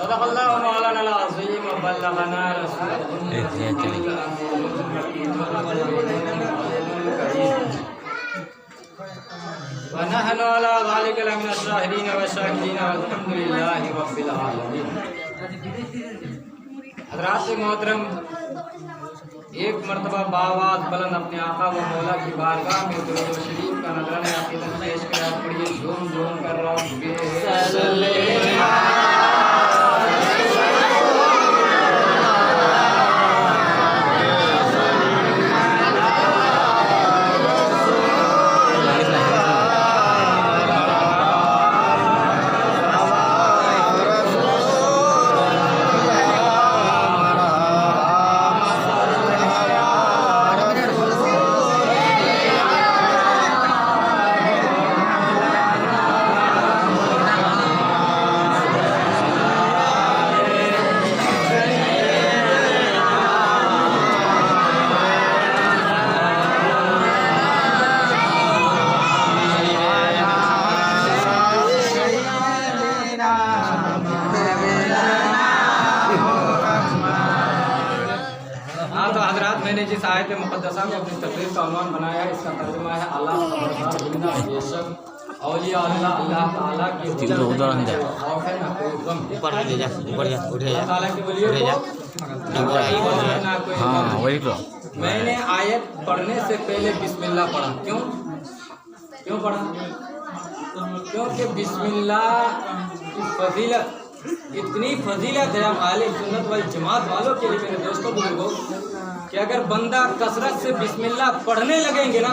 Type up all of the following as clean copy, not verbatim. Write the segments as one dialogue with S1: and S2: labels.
S1: सदक़ल्लाहु मौलाना अज़ीम व बल्लगना व नहनु अला ज़ालिका लमिन अश-शाहिदीन व शाकिरीन वल्हम्दुलिल्लाहि रब्बिल आलमीन। हज़रात मोहतरम, एक मरतबा बावाज़ बुलंद अपने आका व मौला की बारगाह में दुरूद शरीफ का नज़राना अक़ीदत पेश किया। पढ़िए झूम झूम कर रब्बे मैंने जिस आयत मुक़द्दसा में अपनी तकरीर का उन्वान बनाया है, इसका तर्जुमा है अल्लाह खबरदार बिना बेशक औलिया अल्लाह अल्लाह ताला की
S2: उदाहरण दे
S1: खौफ है ना कोई गम।
S2: ऊपर ले जा, ऊपर जा, उठे जा,
S1: ताला के वलियों को ना कोई गम।
S2: हाँ वही तो।
S1: मैंने आयत पढ़ने से पहले बिस्मिल्लाह पढ़ा। क्यों क्यों पढ़ा? क्योंकि बिस्मिल्लाह की फजीलत, इतनी फजीलत है अहले सुन्नत वल जमात वालों के लिए, मेरे दोस्तों बुजुर्गों, कि अगर बंदा कसरत से बिस्मिल्लाह पढ़ने लगेंगे ना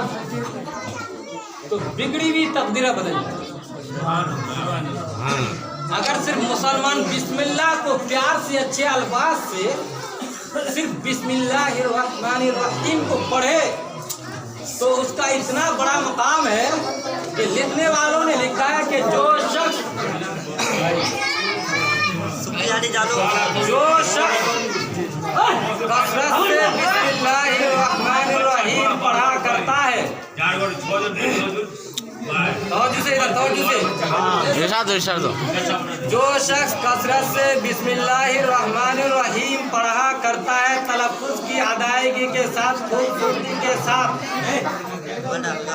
S1: तो बिगड़ी हुई तकदीरें बदल जाएगी। अगर सिर्फ मुसलमान बिस्मिल्लाह को प्यार से, अच्छे अल्फाज से सिर्फ बिस्मिल्लाहिर्रहमानिर्रहीम को पढ़े तो उसका इतना बड़ा मकाम है कि लिखने वालों ने लिखा है कि जो शख्स कसरत से बिस्मिल्लाहिर्रहमानिर्रहीम पढ़ा करता है, जो शख्स कसरत से बिस्मिल्लाहिर्रहमानिर्रहीम पढ़ा करता है तलफ़्फ़ुज़ की अदायगी के साथ, खूबसूरती के साथ,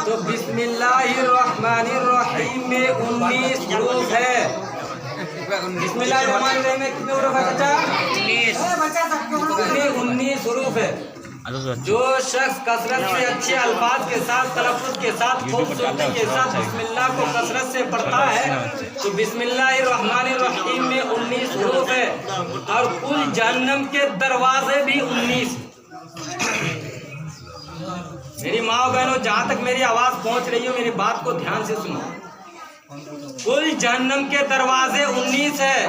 S1: तो बिस्मिल्लाहिर्रहमानिर्रहीम में 19 हुरूफ है। बिस्मिल्लाहिर्रहमानिर्रहीम में कितने हुरूफ है बच्चा? 19 हुरूफ है। जो शख्स कसरत से अच्छे अल्फाज के साथ, तलफ़्फ़ुज़ के साथ, खूबसूरती के साथ बिस्मिल्लाह को कसरत से पढ़ता है तो बिस्मिल्लाहिर्रहमानिर्रहीम में 19 हुरूफ है। और कुल जहन्नम के दरवाजे भी 19। मेरी माँ बहनों, जहाँ तक मेरी आवाज़ पहुँच रही हो, मेरी बात को ध्यान से सुनो। कुल जहन्नम के दरवाजे 19 है।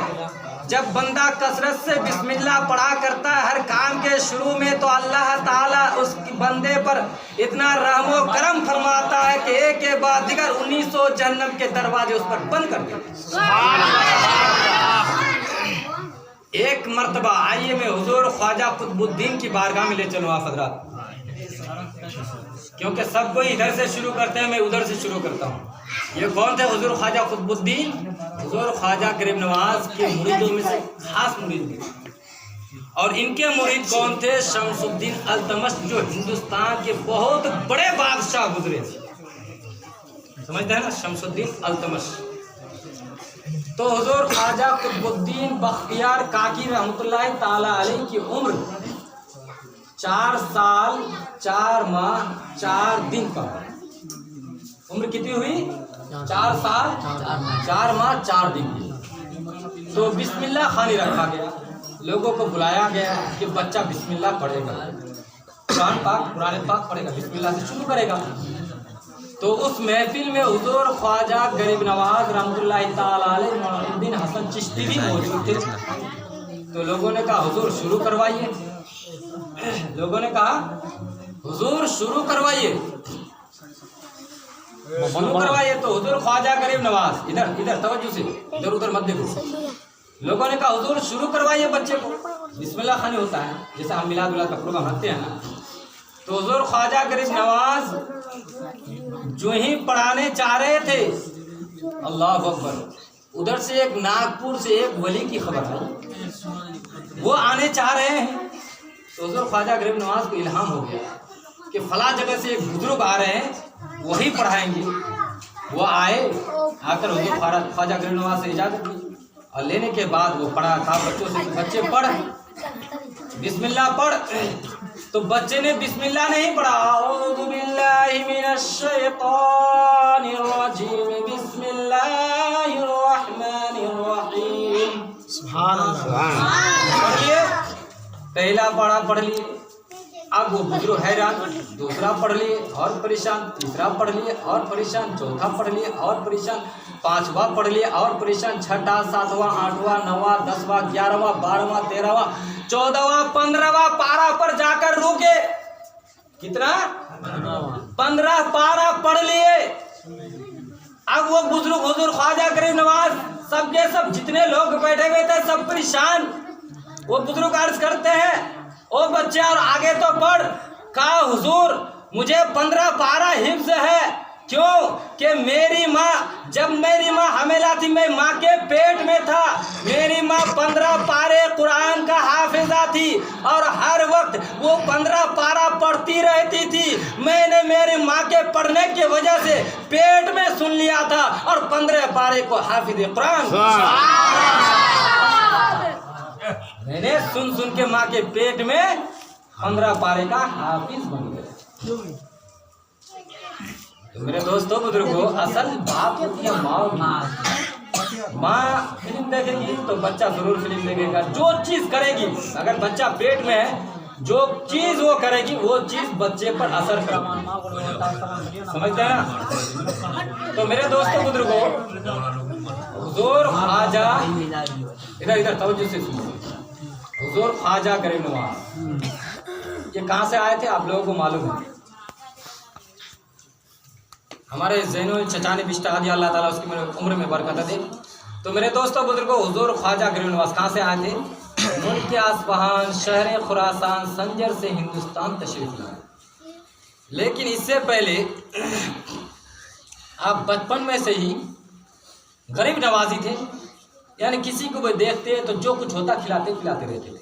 S1: जब बंदा कसरत से बिस्मिल्लाह पढ़ा करता है हर काम के शुरू में, तो अल्लाह ताला उस बंदे पर इतना रहमो करम फरमाता है कि एक के बाद दिगर 1900 जहन्नम के दरवाजे उस पर बंद कर देते। एक मर्तबा आइए मैं हुजूर ख्वाजा कुतुबुद्दीन की बारगाह में ले चलूँ आप हज़रात, क्योंकि सब कोई इधर से शुरू करते हैं, मैं उधर से शुरू करता हूँ। ये कौन थे? हुजूर ख्वाजा कुतुबुद्दीन, हुजूर ख्वाजा गरीब नवाज के मुरीदों में से खास मुरीद थे। और इनके मुरीद कौन थे? शमसुद्दीन अल्तमश, जो हिंदुस्तान के बहुत बड़े बादशाह गुजरे थे। समझते हैं ना, शमसुद्दीन अल्तमश। तो हुजूर ख्वाजा कुतुबुद्दीन बख्तियार काकी रहमतुल्लाह ताला अलैह की उम्र 4 साल 4 माह 4 दिन का। उम्र कितनी हुई? 4 साल 4 माह 4 दिन की। तो बिस्मिल्लाह खानी रखा गया, लोगों को बुलाया गया कि बच्चा बिस्मिल्लाह पढ़ेगा, कुरान पाक पढ़ेगा, बिस्मिल्लाह से शुरू करेगा। तो उस महफिल में हुजूर ख्वाजा गरीब नवाज रहमतुल्लाह ताला अलैह मौलुद्दीन हसन चिश्ती भी मौजूद थे। तो लोगों ने कहा हुजूर शुरू करवाइए। लोगों ने कहा हुजूर शुरू करवाइए। तो हुजूर ख्वाजा गरीब नवाज, इधर इधर तवज्जो से, इधर उधर मत देखो। लोगों ने कहा हुजूर शुरू करवाइए बच्चे को, बिस्मिल्लाह खानी होता है जैसे हम मिलाद का प्रोग्राम रखते हैं ना। तो हुजूर ख्वाजा गरीब नवाज जो ही पढ़ाने चाह रहे थे, अल्लाह अकबर, उधर से एक नागपुर से एक वली की खबर आई, वो आने चाह रहे हैं। तो हुजूर ख्वाजा गरीब नवाज को इल्हाम हो गया कि फला जगह से एक बुजुर्ग आ रहे हैं, वही पढ़ाएंगे। वो आए, आकर हुजूर ख्वाजा गरीब नवाज से इजाज़त ली और लेने के बाद वो पढ़ा। कहा बच्चों से, बच्चे पढ़, बिस्मिल्लाह पढ़। तो बच्चे ने बिस्मिल्लाह नहीं पढ़ा, औज़ु बिल्लाहि मिनश शैतानिर रजीम, बिस्मिल्लाहिर रहमानिर रहीम। सुभान अल्लाह। पढ़िए, पहला पढ़ा, पढ़ लिए। अब वो बुजुर्ग हैरान, दूसरा पढ़ लिए और परेशान, तीसरा पढ़ लिए और परेशान, चौथा पढ़ लिए और परेशान, पांचवा पढ़ लिए और परेशान, छठा, सातवां, आठवां, नौवां, 10वां, 11वां, 12वां, 13वां, 14वां, 15वां पारा पर जाकर रुके। कितना? 15 पारा पढ़ लिए। अब वो बुजुर्ग हुजूर ख्वाजा गरीब नवाज सबके सब जितने लोग बैठे हुए थे सब परेशान। वो बुजुर्ग अर्ज करते हैं, ओ बच्चे और आगे तो पढ़। कहा हुजूर मुझे 15 पारा हिफ्ज है। क्यों? कि मेरी माँ, जब मेरी माँ हमेला थी, मैं माँ के पेट में था, मेरी माँ 15 पारे कुरान का हाफिजा थी और हर वक्त वो 15 पारा पढ़ती रहती थी। मैंने मेरी माँ के पढ़ने की वजह से पेट में सुन लिया था और 15 पारे को हाफिज कुरान मैंने सुन सुन के माँ के पेट में 15 पारे का हाफिज बन गया। तो मेरे दोस्तों बुजुर्गों, असल बात होती है माँ फिल्म देखेगी तो बच्चा जरूर फिल्म देखेगा। जो चीज करेगी, अगर बच्चा पेट में है, जो चीज वो करेगी वो चीज बच्चे पर असर करेगी। समझते हैं ना? तो मेरे दोस्तों बुजुर्गों, हुजूर ख्वाजा, इधर तवज्जो से सुनो, हुजूर ख्वाजा गरीब नवाज ये कहाँ से आए थे आप लोगों को मालूम है? हमारे ज़ैनुल चचा ने बिस्तादी, अल्लाह ताला उसकी मेरे उम्र में बरकत दे। तो मेरे दोस्तों बुजुर्गों, हुजूर ख्वाजा गरीब नवाज कहाँ से आए थे? मुल्क आसफहान, शहर खुरासान, संजर से हिंदुस्तान तशरीफ लाए। लेकिन इससे पहले आप बचपन में से ही गरीब नवाजी थे, यानी किसी को भी देखते तो जो कुछ होता खिलाते पिलाते रहते थे।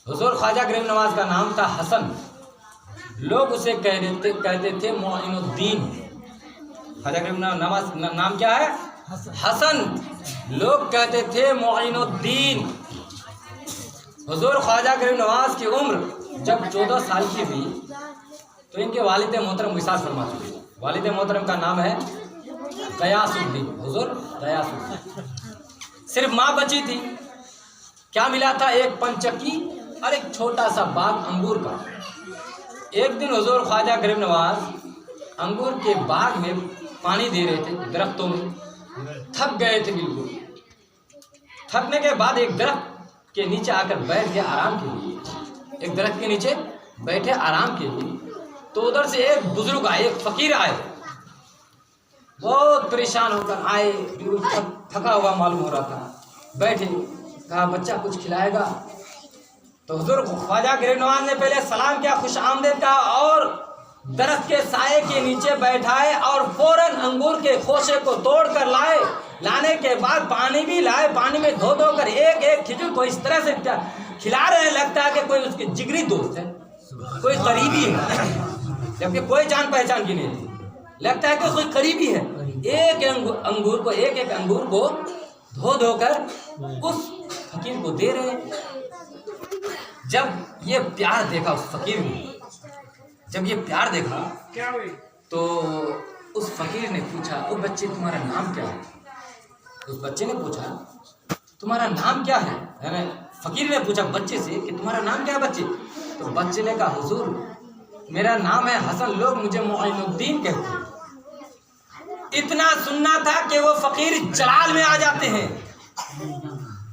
S1: हुजूर ख्वाजा गरीब नवाज का नाम था हसन। लोग उसे कहते थे मोइनुद्दीन। ख्वाजा गरीब नवाज नाम क्या है? हसन। लोग कहते थे मोइनुद्दीन। हुजूर ख्वाजा गरीब नवाज की उम्र जब 14 साल की हुई तो इनके वालिद मोहतरम विसार फरमा चुके। वालिद मोहतरम का नाम है गयासुद्दीन। हुजूर गयासुद्दीन। सिर्फ माँ बची थी। क्या मिला था? एक पंचक्की और एक छोटा सा बाग अंगूर का। एक दिन हुजूर ख्वाजा गरीब नवाज अंगूर के बाग में पानी दे रहे थे, दरख्तों में। थक गए थे बिल्कुल। थकने के बाद एक दरख्त के नीचे आकर बैठ गए आराम के लिए। एक दरख्त के नीचे बैठे आराम के लिए। तो उधर से एक बुजुर्ग आए, एक फकीर आए, बहुत परेशान होकर आए, थका हुआ मालूम हो रहा था। बैठे, कहा बच्चा कुछ खिलाएगा? तो हुजूर ख्वाजा गरीब नवाज ने पहले सलाम किया, खुश आमदीद कहा और दरख्त के साए के नीचे बैठाए और फौरन अंगूर के खोसे को तोड़ कर लाए। लाने के बाद पानी भी लाए, पानी में धो धो कर एक एक खिजूर को इस तरह से खिला रहे हैं, लगता है कि कोई उसके जिगरी दोस्त है, कोई करीबी है, जबकि कोई जान पहचान की नहीं, लगता है कि कोई करीबी है। एक अंगूर को एक एक अंगूर को धो धो कर उस फकीर को दे रहे हैं। जब ये प्यार देखा उस फकीर ने, जब ये प्यार देखा तो उस फकीर ने पूछा, ओ बच्चे तुम्हारा नाम क्या है? उस बच्चे ने पूछा तुम्हारा नाम क्या है? यानी फकीर ने पूछा बच्चे से कि तुम्हारा नाम क्या है बच्चे? तो बच्चे ने कहा हुजूर मेरा नाम है हसन, लोग मुझे मोइनुद्दीन कहते हैं। इतना सुनना था कि वो फकीर जलाल में आ जाते हैं,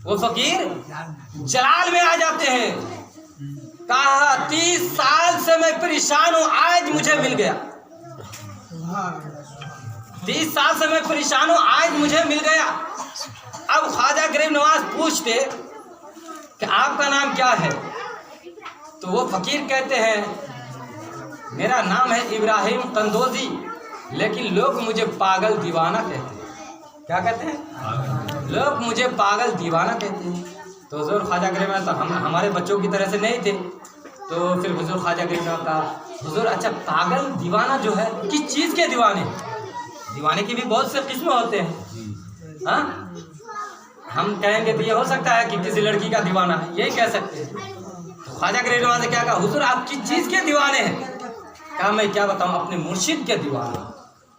S1: वो फकीर जलाल में आ जाते हैं। कहा 30 साल से मैं परेशान हूं, आज मुझे मिल गया। 30 साल से मैं परेशान हूं, आज मुझे मिल गया। अब ख्वाजा गरीब नवाज पूछते कि आपका नाम क्या है? तो वो फकीर कहते हैं मेरा नाम है इब्राहिम कंदोजी, लेकिन लोग मुझे पागल दीवाना कहते हैं। क्या कहते हैं? लोग मुझे पागल दीवाना कहते हैं। तो हुजूर ख्वाजा गरीब नवाज तो हम हमारे बच्चों की तरह से नहीं थे। तो फिर हुजूर ख्वाजा गरीब नवाज का हुजूर अच्छा पागल दीवाना जो है किस चीज़ के दीवाने? दीवाने की भी बहुत से किस्म होते हैं। हाँ, हम कहेंगे तो ये हो सकता है कि किसी लड़की का दीवाना है, यही कह सकते हैं। तो ख्वाजा गरीब नवाज ने क्या कहा, हुजूर आप किस चीज़ के दीवाने हैं? कहा मैं क्या बताऊँ, अपने मुर्शिद के दीवाने,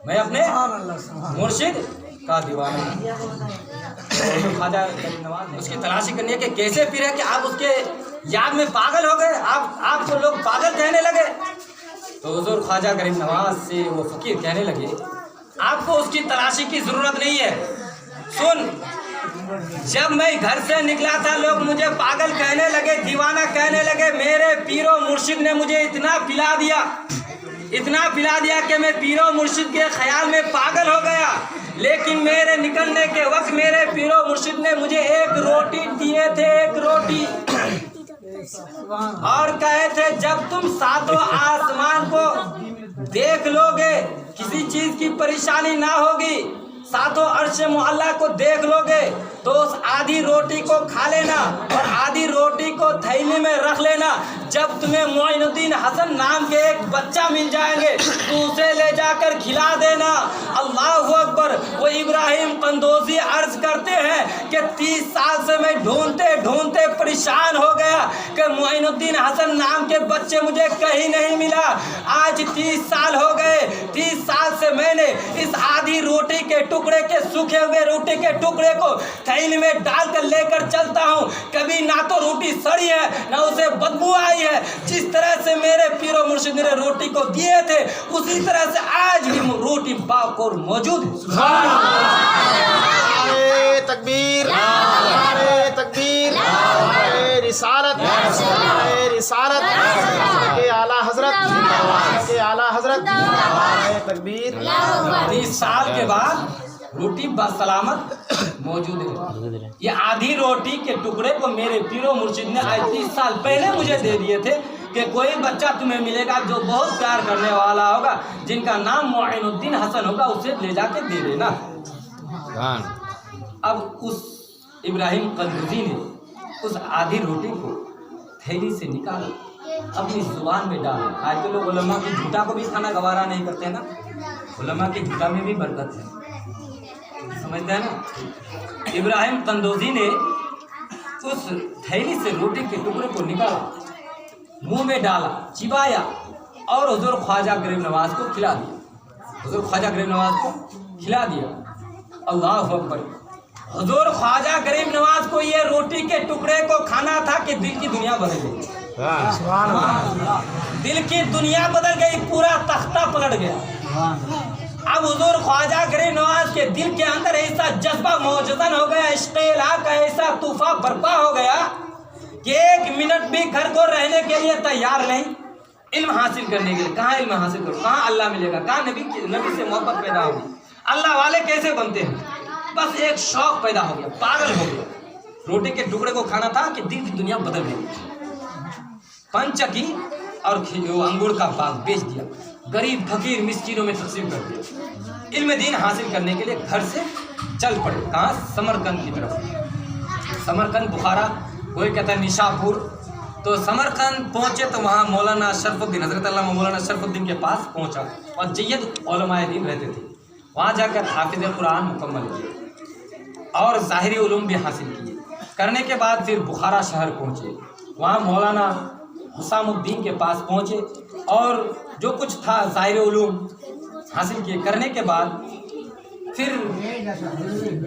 S1: मैं अपने मुर्शिद का दीवाना। तो ख्वाजा गरीब नवाज उसकी तलाशी करनी है कि कैसे फिर है कि आप उसके याद में पागल हो गए, आपको लोग पागल कहने लगे। तो हुजूर ख्वाजा गरीब नवाज से वो फकीर कहने लगे, आपको उसकी तलाशी की ज़रूरत नहीं है। सुन, जब मैं घर से निकला था लोग मुझे पागल कहने लगे, दीवाना कहने लगे। मेरे पीरो मुर्शिद ने मुझे इतना पिला दिया कि मैं पीरो मुर्शिद के ख्याल में पागल हो गया। लेकिन मेरे निकलने के वक्त मेरे पीरो मुर्शिद ने मुझे एक रोटी दिए थे, एक रोटी, और कहे थे जब तुम सातों आसमान को देख लोगे किसी चीज की परेशानी ना होगी, सातों अर्श मुअल्ला को देख लोगे तो उस आधी रोटी को खा लेना और आधी रोटी को थैली में रख लेना। जब तुम्हें मोइनुद्दीन हसन नाम के एक बच्चा मिल जाएंगे तो उसे ले जाकर खिला देना। अल्लाहु अकबर। वो इब्राहिम कंदोजी अर्ज करते हैं कि 30 साल से मैं ढूंढते ढूंढते परेशान हो गया कि मोइनुद्दीन हसन नाम के बच्चे मुझे कहीं नहीं मिला। आज 30 साल हो गए, 30 साल से मैंने इस आधी रोटी के टुकड़े के सूखे हुए रोटी के टुकड़े को थैली में डालकर लेकर चलता हूँ। कभी ना तो रोटी सड़ी है ना उसे बदबू आई है। जिस तरह से मेरे पीरो मुर्शिद ने रोटी को दिए थे उसी तरह से आज भी रोटी बाकोर मौजूद है।
S3: तकबीर, तकबीर, रिसालत, रिसालत के आला हजरत, तकबीर।
S1: 30 साल के बाद रोटी बसलामत मौजूद है। ये आधी रोटी के टुकड़े को मेरे पीरो मुर्शिद ने आज 30 साल पहले मुझे दे दिए थे कि कोई बच्चा तुम्हें मिलेगा जो बहुत प्यार करने वाला होगा, जिनका नाम मोइनुद्दीन हसन होगा, उसे ले जाके दे देना। अब उस इब्राहिम कंदूजी ने उस आधी रोटी को थैली से निकाला, अपनी जुबान में डाला। आज तो लोग उलमा की झूठा को भी खाना गवारा नहीं करते हैं ना, उलमा की झूठा में भी बरकत है, समझते हैं ना। इब्राहिम कंदोजी ने उस थैली से रोटी के टुकड़े को निकाला, मुंह में डाला, चिबाया और हुजूर ख्वाजा गरीब नवाज को खिला दिया। हुजूर ख्वाजा गरीब नवाज को खिला दिया। अल्लाह अकबर। हुजूर ख्वाजा गरीब नवाज को ये रोटी के टुकड़े को खाना था कि दिल की दुनिया बदल गई। दिल की दुनिया बदल गई, पूरा तख्ता पलट गया। अब हुजूर ख्वाजा गरीब नवाज के दिल के अंदर ऐसा जज्बा मौजूदन हो गया, इश्क़े इलाह का ऐसा तूफा बर्पा हो गया कि 1 मिनट भी घर को रहने के लिए तैयार नहीं। इल्म हासिल करने के लिए कहाँ इल्म हासिल करो, कहाँ अल्लाह मिलेगा, कहाँ नबी से मोहब्बत पैदा होगी, अल्लाह वाले कैसे बनते हैं। बस एक शौक पैदा हो गया, पागल हो गया। रोटी के टुकड़े को खाना था कि दिल की दुनिया बदल गई। पंचकी और अंगूर का बाग बेच दिया, गरीब फकीर मिस्कीनों में तकसीम कर दिया। इल्म दीन हासिल करने के लिए घर से चल पड़े। कहाँ? समरकंद की तरफ। समरकंद बुखारा, कोई कहता है निशापुर। तो समरकंद पहुँचे तो वहाँ मौलाना शरफुद्दीन, हज़रत अल्लामा मौलाना शरफुद्दीन के पास पहुँचा और जय्यद उलमाए दीन रहते थे। वहाँ जाकर हाफिज़ कुरान मुकम्मल किए और ज़ाहिरी उलूम भी हासिल किए। करने के बाद फिर बुखारा शहर पहुँचे, वहाँ मौलाना हुसामुद्दीन के पास पहुँचे और जो कुछ था ज़ाहिरी उलूम हासिल किए। करने के बाद फिर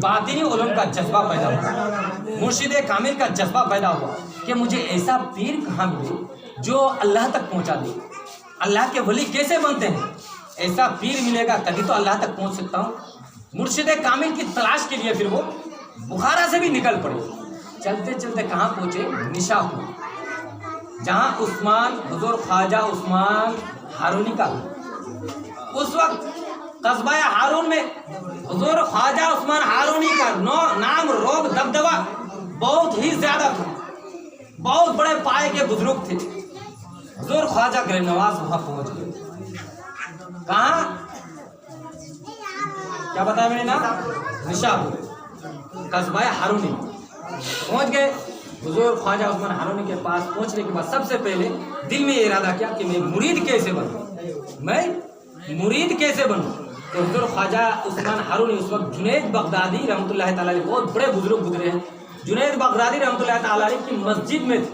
S1: बातिनी उलूम का जज्बा पैदा हुआ, मुर्शिद कामिल का जज्बा पैदा हुआ कि मुझे ऐसा पीर कहाँ मिले जो अल्लाह तक पहुँचा दे। अल्लाह के वली कैसे बनते हैं, ऐसा पीर मिलेगा तभी तो अल्लाह तक पहुँच सकता हूँ। मुर्शिद कामिल की तलाश के लिए फिर वो बुखारा से भी निकल पड़े। चलते चलते कहाँ पहुँचे? निशापुर, जहाँ उस्मान, हुजूर ख्वाजा उस्मान हारूनी का उस वक्त कस्बा हारून में हुजूर ख्वाजा उस्मान हारूनी का नाम रोब दबदबा बहुत ही ज्यादा था। बहुत बड़े पाए के बुजुर्ग थे। हुजूर ख्वाजा गरीब नवाज वहाँ पहुँच गए। कहाँ? क्या बताया मैंने ना? निशापुर कस्बा हारूनी पहुंच गए। हुजूर ख्वाजा उस्मान हारूनी के पास पहुंचने के बाद सबसे पहले दिल में ये इरादा किया कि मैं मुरीद कैसे बनूं, मैं मुरीद कैसे बनूं। तो हुजूर ख्वाजा उस्मान हारूनी उस वक्त जुनैद बगदादी रहमतुल्लाह ताला अलैह, बहुत बड़े बुजुर्ग गुजरे हैं, जुनैद बगदादी रहमतुल्लाह ताला अलैह की मस्जिद में थी।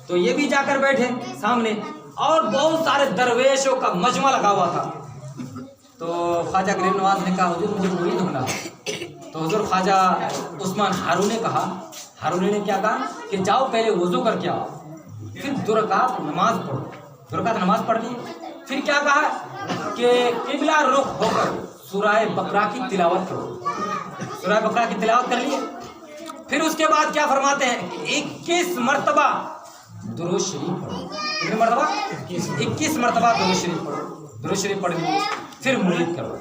S1: तो ये भी जाकर बैठे सामने और बहुत सारे दरवेशों का मजमा लगा हुआ था। तो ख्वाजा गरीब नवाज ने कहा हुजूर मुझे मुरीद होना। तो हुजूर ख्वाजा उस्मान हारूनी ने कहा, हारूनी ने क्या कहा कि जाओ पहले वुजू करके आओ, फिर 2 रकात नमाज पढ़ो। 2 रकात नमाज पढ़ ली, फिर क्या कहा कि किबला रुख होकर सूरह बकरा की तिलावत करो। सूरह बकरा की तिलावत कर ली। फिर उसके बाद क्या फरमाते हैं कि 21 मरतबा दुरूद शरीफ पढ़ो। कितनी मरतबा? 21 मरतबा दुरूद शरीफ पढ़ो। दुरूद शरीफ पढ़ ली, फिर मुरीद करो।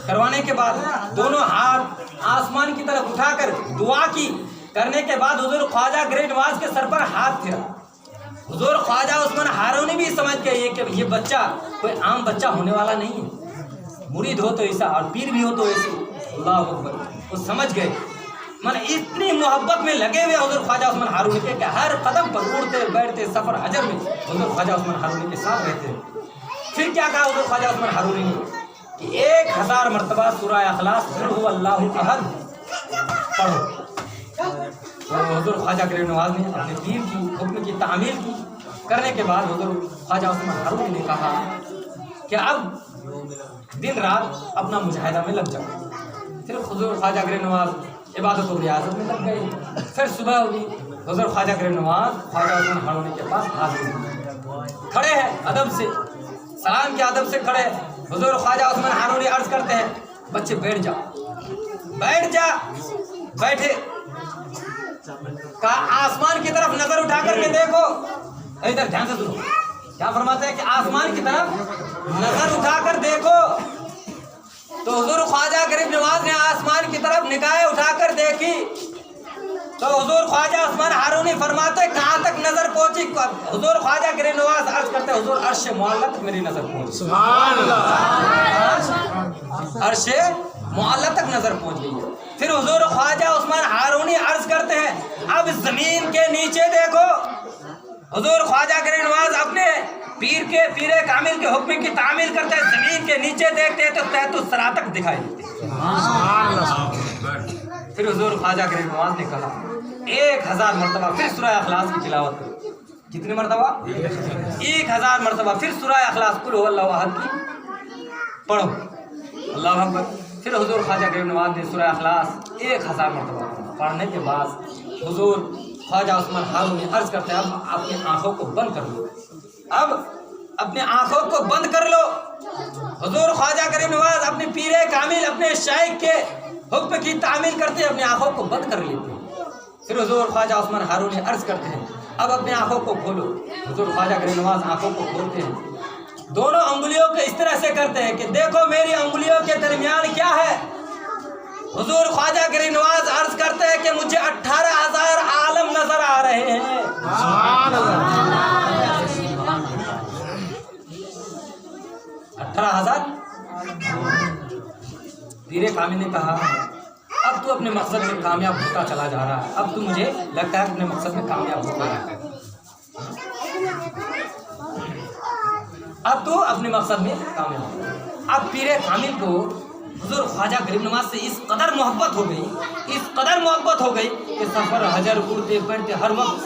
S1: करवाने के बाद दोनों हाथ आसमान की तरफ उठाकर दुआ की। करने के बाद हुजूर ख्वाजा गरीब नवाज के सर पर हाथ फिरा। हुजूर ख्वाजा उस्मान हारूनी भी समझ गए कि ये बच्चा कोई आम बच्चा होने वाला नहीं है, मुरीद हो तो ऐसा और पीर भी हो तो ऐसे। अल्लाह अकबर, वो समझ गए। मन इतनी मोहब्बत में लगे हुए हुजूर ख्वाजा उस्मान हारूनी के कि हर कदम पर उड़ते बैठते सफर हजर में हुजूर ख्वाजा उस्मान हारूनी के साथ रहते हैं। फिर क्या कहा हुजूर ख्वाजा उस्मान हारूनी ने कि 1000 मरतबा सूरह इखलास कुल हुवल्लाहु अहद पढ़ो। तो हुजूर ख्वाजा गरीब नवाज ने अपने पीर की हुक्म की तामील की। करने के बाद हुजूर ख्वाजा उस्मान हारूनी ने कहा कि अब दिन रात अपना मुजाहिदा में लग जाओ। फिर हुजूर ख्वाजा गरीब नवाज इबादत और रियाजत में लग गए। फिर सुबह हुई, हुजूर ख्वाजा गरीब नवाज ख्वाजा उस्मान हारूनी के पास हाजिर खड़े हैं, अदब से सलाम के अदब से खड़े। हुजूर ख्वाजा उस्मान हारूनी अर्ज करते हैं, बच्चे बैठ जा, बैठ जा। बैठे, कहा आसमान की तरफ नजर उठा करके देखो। इधर ध्यान से सुनो, क्या फरमाते हैं कि आसमान की तरफ नजर उठाकर देखो। तो हुजूर ख्वाजा गरीब नवाज ने आसमान की तरफ निगाहें उठाकर देखी। तो हुजूर ख्वाजा उस्मान हारूनी फरमाते कहाँ तक नजर पहुंची। हुजूर ख्वाजा गरीब नवाज अर्ज करते हुजूर अर्श मुअल्ला तक मेरी नजर पहुंची। सुभान अल्लाह, अर्श मुअल्ला तक नजर पहुंच गई है। फिर हुजूर ख्वाजा उस्मान हारूनी अर्ज करते हैं अब जमीन के नीचे देखो। हुजूर ख्वाजा गरीब नवाज अपने पीरे कामिल के हुक्म की तामील करते हैं। जमीन के नीचे देखते हैं तो तहतुस सरा तक दिखाई देते। फिर हुजूर ख्वाजा गरीब नवाज ने कहा 1000 मरतबा फिर सूरह इखलास की तिलावत करो। कितनी मरतबा? 1000 मरतबा फिर सूरह इखलास कुल हुवल्लाहु अहद की पढ़ो। अल्लाह अकबर। फिर हुजूर ख्वाजा गरीब नवाज ने सूरह इखलास 1000 मरतबा पढ़ने के बाद हुजूर ख्वाजा उस्मान हारूनी अर्ज करते हैं अब अपनी आंखों को बंद कर लो। अब अपने आंखों को बंद कर लो। हुजूर ख्वाजा गरीब नवाज अपने पीरे कामिल अपने शाइख के हुक्म की तामील करते अपनी आंखों को बंद कर लेते हैं। फिर हुजूर ख्वाजा उस्मान हारूनी अर्ज करते हैं अब अपनी आंखों को खोलो। हुजूर ख्वाजा गरीब नवाज आंखों को खोलते हैं, दोनों अंगुलियों को इस तरह से करते हैं कि देखो मेरी अंगुलियों के दरमियान क्या है। हुजूर ख्वाजा गरीब नवाज अर्ज करते हैं कि मुझे 18,000 आलम नजर आ रहे हैं। 18,000। पीरे कामिल ने कहा अब तू अपने मकसद में कामयाब होता चला जा रहा है। अब तू मुझे लगता है अपने मकसद में कामयाब होता है। अब तू अपने मकसद में कामयाब। अब पीरे कामिल को हुजूर ख्वाजा गरीब नवाज से इस कदर मोहब्बत हो गई कि सफर हजर उड़ते बैठते हर वक्त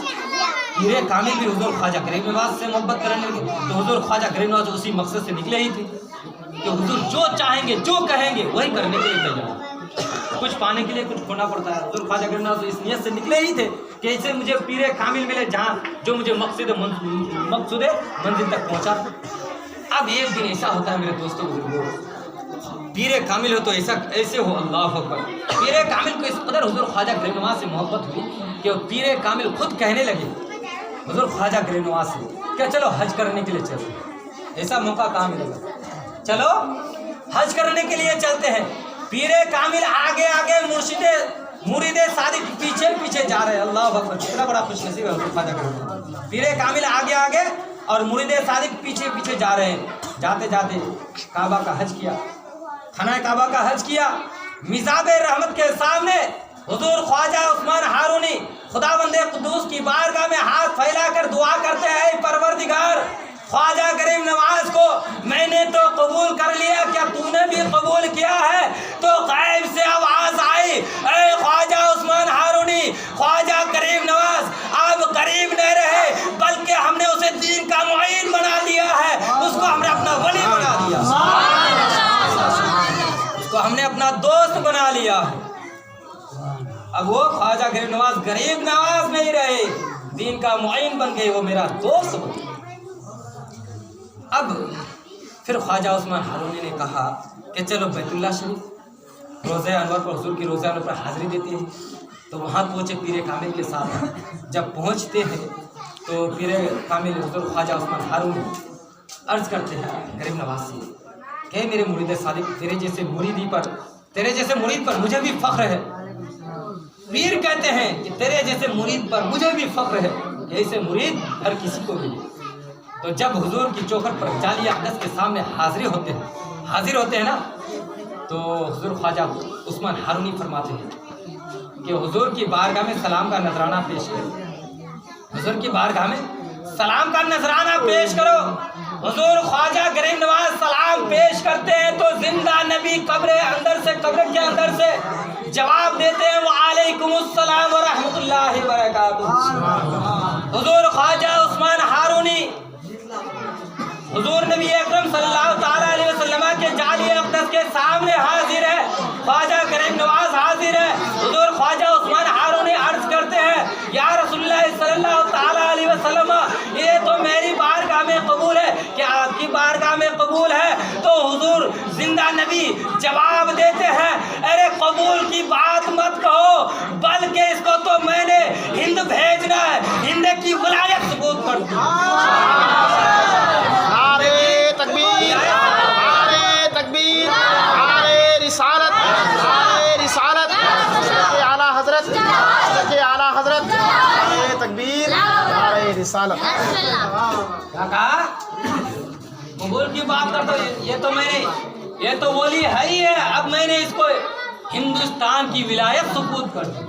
S1: पीरे कामिल भी हुजूर ख्वाजा गरीब नवाज से मोहब्बत करने लगे। तो हुजूर ख्वाजा गरीब नवाज उसी मकसद से निकले ही थे कि हुजूर जो चाहेंगे जो कहेंगे वही करने के लिए तैयार। कुछ पाने के लिए कुछ खोना पड़ता है। हुजूर ख्वाजा गरीब नवाज इस नियत से निकले ही थे कि ऐसे मुझे पीरे कामिल मिले जहाँ जो मुझे मकसद मंजिल तक पहुँचा। अब एक दिन ऐसा होता है मेरे दोस्तों बुजुर्गों, पीरे कामिल हो तो ऐसे हो। अल्लाह अकबर। पीरे कामिल को इस कदर हुजूर ख्वाजा गरीब नवाज से मोहब्बत हुई कि पीरे कामिल खुद कहने लगे हुजूर ख्वाजा गरीब नवाज से क्या चलो हज करने के लिए चलते। ऐसा मौका कहाँ मिलेगा, चलो हज करने के लिए चलते हैं। पीरे कामिल आगे आगे मुरीदे सादिक पीछे पीछे जा रहे हैं। अल्लाह अकबर। कितना बड़ा खुशनसीब है हुजूर ख्वाजा गरीब नवाज। पीरे कामिल आगे आगे और मुरीदे सादिक पीछे पीछे जा रहे हैं। जाते जाते काबा का हज किया, खाना काबा का हज किया। मिज़ाब रहमत के सामने हुजूर ख्वाजा उस्मान हारूनी खुदावंदे कुद्दूस की बारगाह में हाथ फैलाकर दुआ करते हैं, परवरदिगार ख्वाजा गरीब नवाज को मैंने तो कबूल कर लिया, क्या तूने भी कबूल किया है? तो गैब से आवाज आई, ऐ ख्वाजा उस्मान हारूनी, ख्वाजा गरीब नवाज अब करीब नहीं रहे, बल्कि हमने उसे दीन का मुईन बना दिया है, उसको हमने अपना वली बना दिया, उसको हमने अपना दोस्त बना लिया। अब वो ख्वाजा गरीब नवाज नहीं रहे, दीन का मुईन बन गए, वो मेरा दोस्त बन गए। अब फिर ख्वाजा उस्मान हारूनी ने कहा कि चलो बैतुल्लाह शरीफ रोज़े अनवर पर हुजूर की रोज़े अनवर पर हाज़िरी देते हैं। तो वहाँ पहुँचे पीर कामिल के साथ। जब पहुँचते हैं तो पीर कामिल हुजूर ख्वाजा उस्मान हारूनी अर्ज़ करते हैं गरीब नवाज से कि मेरे मुरीद सादिक, तेरे जैसे मुरीद पर मुझे भी फ़ख्र है। पीर कहते हैं कि तेरे जैसे मुरीद पर मुझे भी फ़ख्र है, ऐसे मुरीद हर किसी को मिले। तो जब हुजूर की चौखट पर जाली अक़दस के सामने हाजिर होते हैं ना, तो हुजूर ख्वाजा उस्मान हारूनी फरमाते हैं कि हुजूर की बारगाह में सलाम का नजराना पेश करो, हुजूर की बारगाह में सलाम का नजराना पेश करो। हुजूर ख्वाजा गरीब नवाज सलाम पेश करते हैं तो जिंदा नबी कब्र के अंदर से जवाब देते हैं, वालेकुमुस्सलाम व रहमतुल्लाहि व बरकातुहू। हुजूर ख्वाजा उस्मान हारूनी हुजूर नबी अकरम सल्लल्लाहु ताला अलैहि वसल्लम के जाली अक़दस के सामने हाजिर है, ख्वाजा गरीब नवाज हाजिर है। हुजूर ख्वाजा उस्मान हारूनी अर्ज करते हैं, या रसूलुल्लाह सल्लल्लाहु ताला अलैहि वसल्लम, ये तो मेरी बारगाह में कबूल है, क्या आपकी बारगाह में कबूल है? तो हुजूर जिंदा नबी जवाब देते हैं, अरे कबूल की बात मत कहो, बल्कि इसको तो मैंने हिंद भेजना है, हिंद की विलायत सबूत कर दी।
S3: तकबीर, नारे रिसालत, आला हजरत, नारे तकबीर, नारे रिसालत।
S1: क्या कहा? कबूल की बात कर दो, ये तो वली है ही है, अब मैंने इसको हिंदुस्तान की विलायत सबूत कर दी।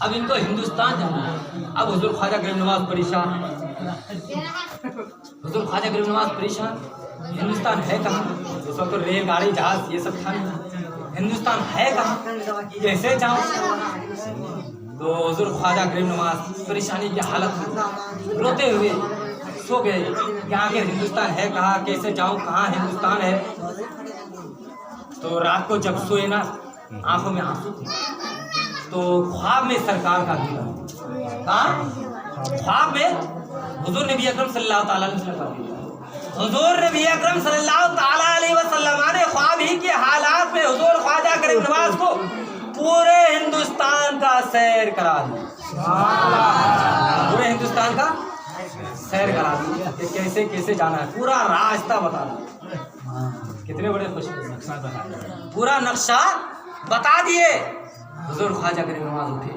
S1: अब इनको हिंदुस्तान जाना है। अब हुजूर ख्वाजा गरीब नवाज परेशान, हिंदुस्तान है कहाँ? उस वक्त तो रेलगाड़ी जहाज ये सब था, हिंदुस्तान है कहाँ, कैसे जाऊँ? तो हुजूर ख्वाजा गरीब नवाज परेशानी की हालत में रोते हुए सो गए कि आखिर हिंदुस्तान है कहाँ, कैसे जाऊँ, कहाँ हिंदुस्तान है? तो रात को जब सोए ना, आंखों में आंसू थे, तो ख्वाब में सरकार का दिया, ख्वाब में हुजूर नबी अकरम सल्लल्लाहु ताला अलैहि वसल्लम, हुजूर नबी अकरम सल्लल्लाहु ताला अलैहि वसल्लम ने ख्वाब ही के हालात में हुजूर ख्वाजा गरीब नवाज को पूरे हिंदुस्तान का सैर करा दिया, पूरे हिंदुस्तान का सैर करा दिया कि कैसे कैसे जाना है, पूरा रास्ता बता दिया। कितने बड़े खुश, पूरा नक्शा बता दिए। हुजूर ख्वाजा गरीब नवाज उठे,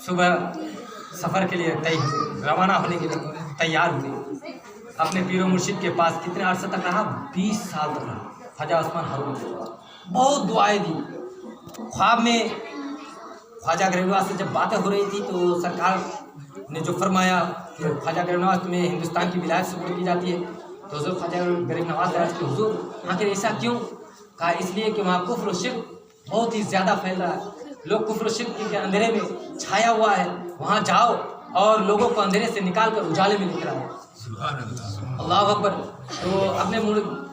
S1: सुबह सफ़र के लिए रवाना होने के लिए तैयार हुए। अपने पीरो मुर्शिद के पास कितने अर्से तक रहा? 20 साल तक रहा ख्वाजा उस्मान हारूनी। बहुत दुआएं दी। ख्वाब में ख्वाजा गरीब नवाज से जब बातें हो रही थी तो सरकार ने जो फरमाया कि ख्वाजा गरीब नवाज में हिंदुस्तान की विलायत सुपुर्द की जाती है, तो हुजूर ख्वाजा गरीब नवाज ने अर्ज़ की, हुजूर आखिर ऐसा क्यों? कहा इसलिए कि वहाँ कुफ्र और शिर्क बहुत ही ज़्यादा फैल रहा है, लोग कुफ्र और शिर्क के अंधेरे में छाया हुआ है, वहाँ जाओ और लोगों को अंधेरे से निकाल कर उजाले में लेकर आओ। अल्लाह अकबर। तो अपने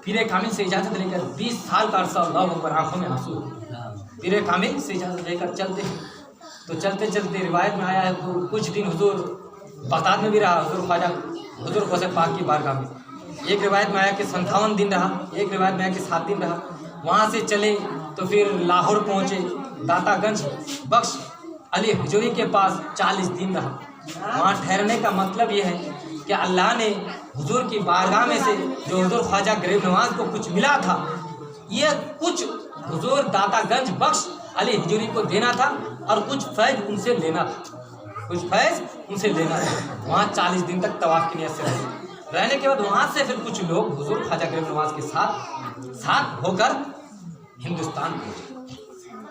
S1: पीर कामिल से इजाज़त लेकर 20 साल का अरसा, अल्लाह अकबर, आँखों में आंसू, पीर कामिल से इजाज़त लेकर चलते हैं। तो चलते चलते रिवायत में आया है कुछ दिन हुजूर बगदाद में भी रहा, हुजूर गौसे पाक की बारगाह में। एक रिवायत में आया कि 57 दिन रहा, एक रिवायत में आया कि 7 दिन रहा। वहाँ से चले तो फिर लाहौर पहुँचे, दातागंज बख्श अली हजूरी के पास 40 दिन रहा। वहाँ ठहरने का मतलब ये है कि अल्लाह ने हुजूर की बारगाह में से जो हुजूर ख्वाजा गरीब नवाज को कुछ मिला था, ये कुछ हुजूर दातागंज बख्श अली हजूरी को देना था और कुछ फैज़ उनसे लेना था, वहाँ 40 दिन तक तवाफ़ की नियत से रहने के बाद वहाँ से फिर कुछ लोग हुजूर ख्वाजा गरीब नवाज के साथ होकर हिंदुस्तान पहुँचे।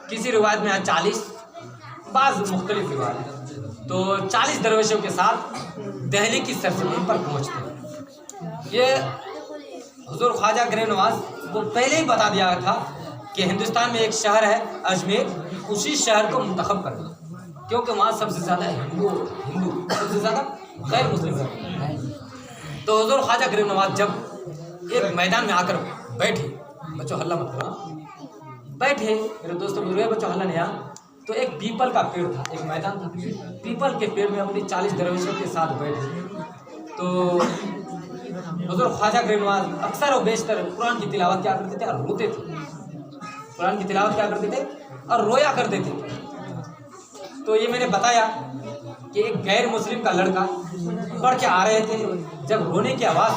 S1: किसी रिवायत में 40, बाज़ मुख्तलिफ रिवायत, तो 40 दरवेशों के साथ दिल्ली की सरजमीन पर पहुँचते हैं। ये हुजूर ख्वाजा गरीब नवाज वो पहले ही बता दिया था कि हिंदुस्तान में एक शहर है अजमेर, उसी शहर को मुंतखब करना, क्योंकि वहाँ सबसे ज़्यादा हिंदू सबसे ज़्यादा गैर मुस्लिम है। तो हुजूर ख्वाजा गरीब नवाज जब एक मैदान में आकर बैठे, बच्चों हल्ला मत करो, बैठे मेरे दोस्तों बुजुर्ग, बच्चों हल्ला नहीं आया, तो एक पीपल का पेड़ था, एक मैदान था, पीपल के पेड़ में अपनी 40 दरवेशों के साथ बैठे। तो हुजूर ख्वाजा गरीब नवाज अक्सर और बेशतर कुरान की तिलावत क्या करते थे और रोते थे, कुरान की तिलावत क्या करते थे और रोया करते थे। तो ये मैंने बताया कि एक गैर मुस्लिम का लड़का पढ़ के आ रहे थे, जब रोने की आवाज़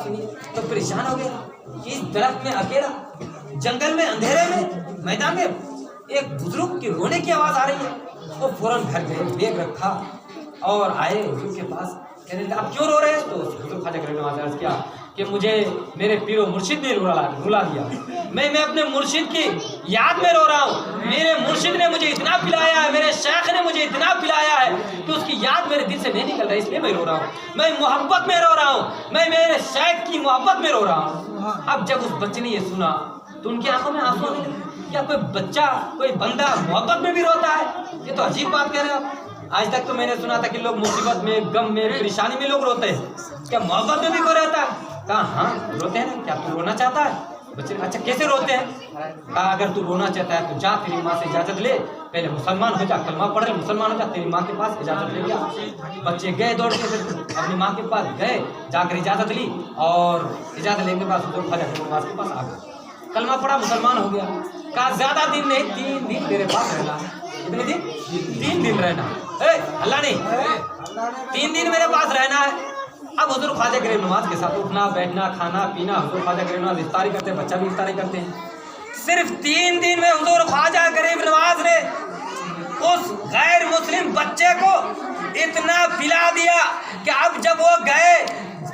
S1: सुनी तो परेशान हो गया कि इस दरख्त में अकेला, जंगल में, अंधेरे में, मैदान में एक बुजुर्ग की रोने की आवाज़ आ रही है। वो फौरन घर गए, बैग रखा और आए हुजूर के पास, कहने लगे आप क्यों रो रहे हैं? तो हुजूर ख्वाजा गरीब नवाज ने अर्ज़ किया कि मुझे मेरे पीरो मुर्शिद ने रुला दिया, मैं अपने मुर्शिद की याद में रो रहा हूँ। मेरे मुर्शिद ने मुझे इतना पिलाया है, मेरे शेख ने मुझे इतना पिलाया है कि उसकी याद मेरे दिल से नहीं निकल रही, इसलिए मैं रो रहा हूँ। मैं मोहब्बत में रो रहा हूँ, मैं मेरे शेख की मोहब्बत में रो रहा हूँ। अब जब उस बच्चे ने ये सुना तो उनकी आंखों में आंसू आने लगे। क्या कोई बच्चा, कोई बंदा मोहब्बत में भी रोता है? ये तो अजीब बात कह रहे हैं आप। आज तक तो मैंने सुना था कि लोग मुसीबत में, गम में, परेशानी में लोग रोते हैं, क्या मोहब्बत में भी कोई रहता है? कहा हाँ रोते हैं ना, क्या तू रोना चाहता है? बच्चे अच्छा कैसे रोते हैं? कहा अगर तू रोना चाहता है तो जा तेरी माँ से इजाज़त ले, पहले मुसलमान हो जा, कलमा पढ़ ले, मुसलमान हो जा, तेरी माँ के पास इजाज़त ले गया। बच्चे गए दौड़ के, फिर अपनी माँ के पास गए, जाकर इजाज़त ली और इजाज़त लेने के बाद हुजूर ख्वाजा गरीब नवाज के पास आ गए, कलमा पढ़ा, मुसलमान हो गया। कहा ज़्यादा दिन नहीं, 3 दिन मेरे पास रहना है। कितने दिन? 3 दिन रहना है। अल्लाह नहीं, 3 दिन मेरे पास रहना है। अब हुजूर ख्वाजा गरीब नवाज के साथ उठना बैठना, खाना पीना, हुजूर ख्वाजा गरीब नवाज इफ्तारी करते हैं, बच्चा भी इफ्तारी करते हैं। सिर्फ 3 दिन में हुजूर ख्वाजा गरीब नवाज ने उस गैर मुस्लिम बच्चे को इतना पिला दिया कि अब जब वो गए,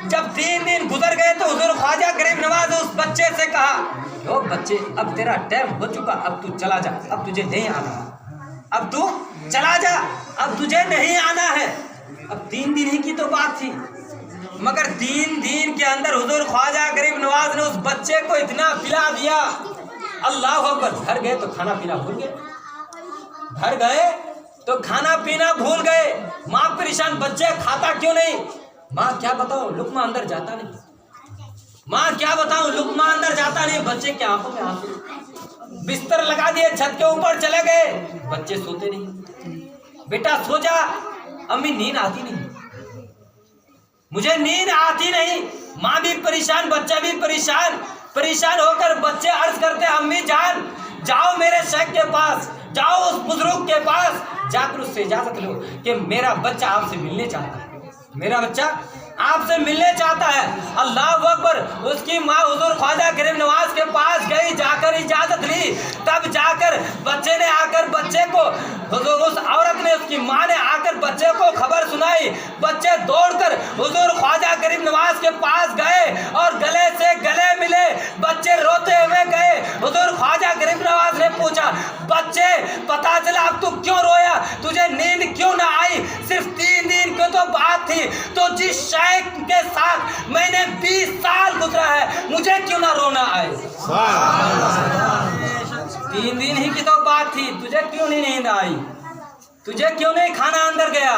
S1: जब 3 दिन गुजर गए तो हुजूर ख्वाजा गरीब नवाज उस बच्चे से कहा, ओ बच्चे अब तेरा टाइम हो चुका, अब तू चला जा, अब तुझे नहीं आना, अब तू चला जा, अब तुझे नहीं आना है। अब 3 दिन ही की तो बात थी, मगर 3 दिन के अंदर हुजूर ख्वाजा गरीब नवाज ने उस बच्चे को इतना पिला दिया, अल्लाह अकबर। घर गए तो खाना पीना भूल गए, घर गए तो खाना पीना भूल गए। माँ परेशान, बच्चे खाता क्यों नहीं? माँ क्या बताऊं लुकमा अंदर जाता नहीं, माँ क्या बताऊं लुकमा अंदर जाता नहीं। बच्चे के आंखों में आंसू, बिस्तर लगा दिए, छत के ऊपर चले गए, बच्चे सोते नहीं। बेटा सो जा, अम्मी नींद आती नहीं, मुझे नींद आती नहीं। माँ भी परेशान, बच्चा भी परेशान। परेशान होकर बच्चे अर्ज करते हैं, अम्मी जान जाओ मेरे शेख के पास, जाओ उस बुजुर्ग के पास, जाकर उससे इजाजत लो कि मेरा बच्चा आपसे मिलने चाहता है, मेरा बच्चा आपसे मिलने चाहता है। अल्लाह अकबर। उसकी माँ हुजूर ख्वाजा गरीब नवाज के पास गई, जाकर इजाजत ली, तब जाकर बच्चे ने आकर बच्चे को, उस औरत ने, उसकी माँ ने आकर बच्चे को खबर सुनाई। बच्चे दौड़कर हुजूर ख्वाजा गरीब नवाज के पास गए और गले से गले मिले, बच्चे रोते हुए गए। हुजूर ख्वाजा गरीब नवाज ने पूछा, बच्चे पता चला अब तू क्यों रोया, तुझे नींद क्यों ना आई? सिर्फ 3 दिन की तो बात थी, तो जिस शेख के साथ मैंने 20 साल गुजरा है, मुझे क्यों ना रोना आए? 3 दिन ही की तो बात थी, तुझे क्यों नहीं नींद आई? तुझे क्यों नहीं खाना अंदर गया?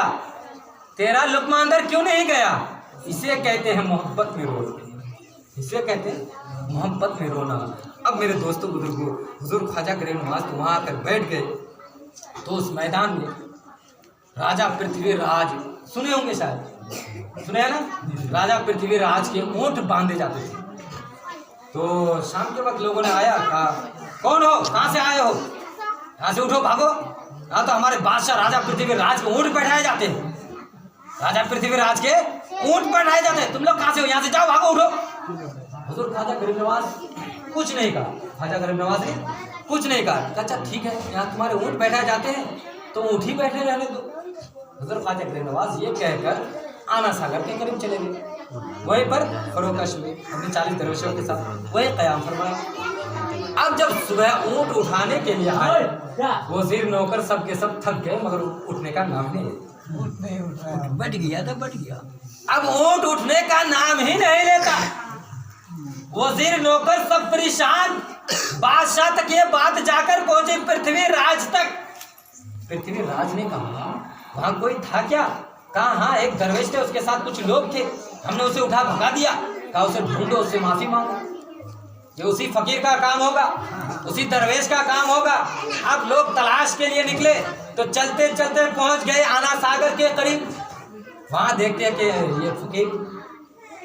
S1: तेरा लुकमा अंदर क्यों नहीं गया? इसे कहते हैं मोहब्बत में रोना, इसे कहते हैं मोहब्बत में रोना। अब मेरे दोस्तों बुजुर्गों, हुजूर ख्वाजा गरीब नवाज तो वहाँ आकर बैठ गए, तो उस मैदान में राजा पृथ्वीराज, सुने होंगे शायद, सुने हैं ना, राजा पृथ्वीराज के ऊँट बांधे जाते थे। तो शाम के वक्त लोगों ने आया, कहा कौन हो, कहाँ से आए हो, यहाँ से उठो भागो, हाँ तो हमारे बादशाह राजा पृथ्वीराज के ऊँट बैठाए जाते हैं, राजा पृथ्वीराज के ऊँट बैठाए जाते हैं, तुम लोग कहाँ से हो, यहाँ से जाओ भागो उठो। हुजूर ख्वाजा गरीब नवाज कुछ नहीं कहा, ख्वाजा गरीब नवाज ने कुछ नहीं कहा। अच्छा ठीक है, यहाँ तुम्हारे ऊँट बैठाए जाते हैं तो ऊँट ही बैठे रहने दो। हुजूर ख्वाजा गरीब नवाज ये कहकर आना सागर के करीब चले गए। वहीं पर फरोकश में अपने 40 दरवेशों के साथ वही क़याम फरमाया। अब जब सुबह ऊँट उठाने के लिए आए, वजीर नौकर सब के सब थक गए मगर उठने का नाम नहीं लेता।
S2: बैठ गया तो बैठ गया।
S1: अब ऊँट उठने का नाम ही नहीं लेता। वजीर नौकर सब परेशान। बादशाह तक ये बात जाकर पहुंची, पृथ्वीराज तक। पृथ्वीराज ने कहा वहां कोई था क्या? कहा हाँ, एक दरवेश थे, उसके साथ कुछ लोग थे, हमने उसे उठा भगा दिया। कहा उसे ढूंढो, उससे माफी मांगो। ये उसी फकीर का काम होगा, उसी दरवेश का काम होगा। अब लोग तलाश के लिए निकले तो चलते चलते पहुंच गए आना सागर के करीब। वहां देखते हैं कि ये फकीर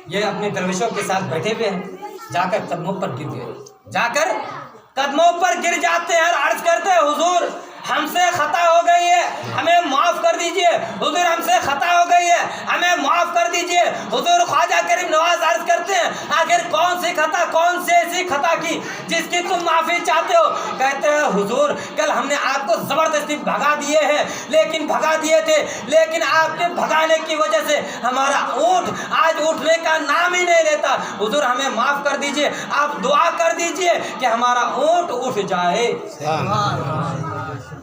S1: ये अपने दरवेशों के साथ बैठे हुए हैं। जाकर कदमों पर गिर गए, जाकर कदमों पर गिर जाते हैं और अर्ज करते हैं हुजूर हमसे खता हो गई है, हमें माफ कर दीजिए। हुजूर हमसे खता हो गई है, हमें माफ कर दीजिए। हुजूर ख्वाजा करीम नवाज अर्ज करते हैं आखिर कौन सी खता, कौन सी ऐसी खता की जिसकी तुम माफी चाहते हो? कहते हैं हुजूर कल हमने आपको जबरदस्ती भगा दिए हैं, लेकिन भगा दिए थे, लेकिन आपके भगाने की वजह से हमारा ऊँट आज उठने का नाम ही नहीं लेता। हुजूर हमें माफ कर दीजिए, आप दुआ कर दीजिए कि हमारा ऊँट उठ जाए।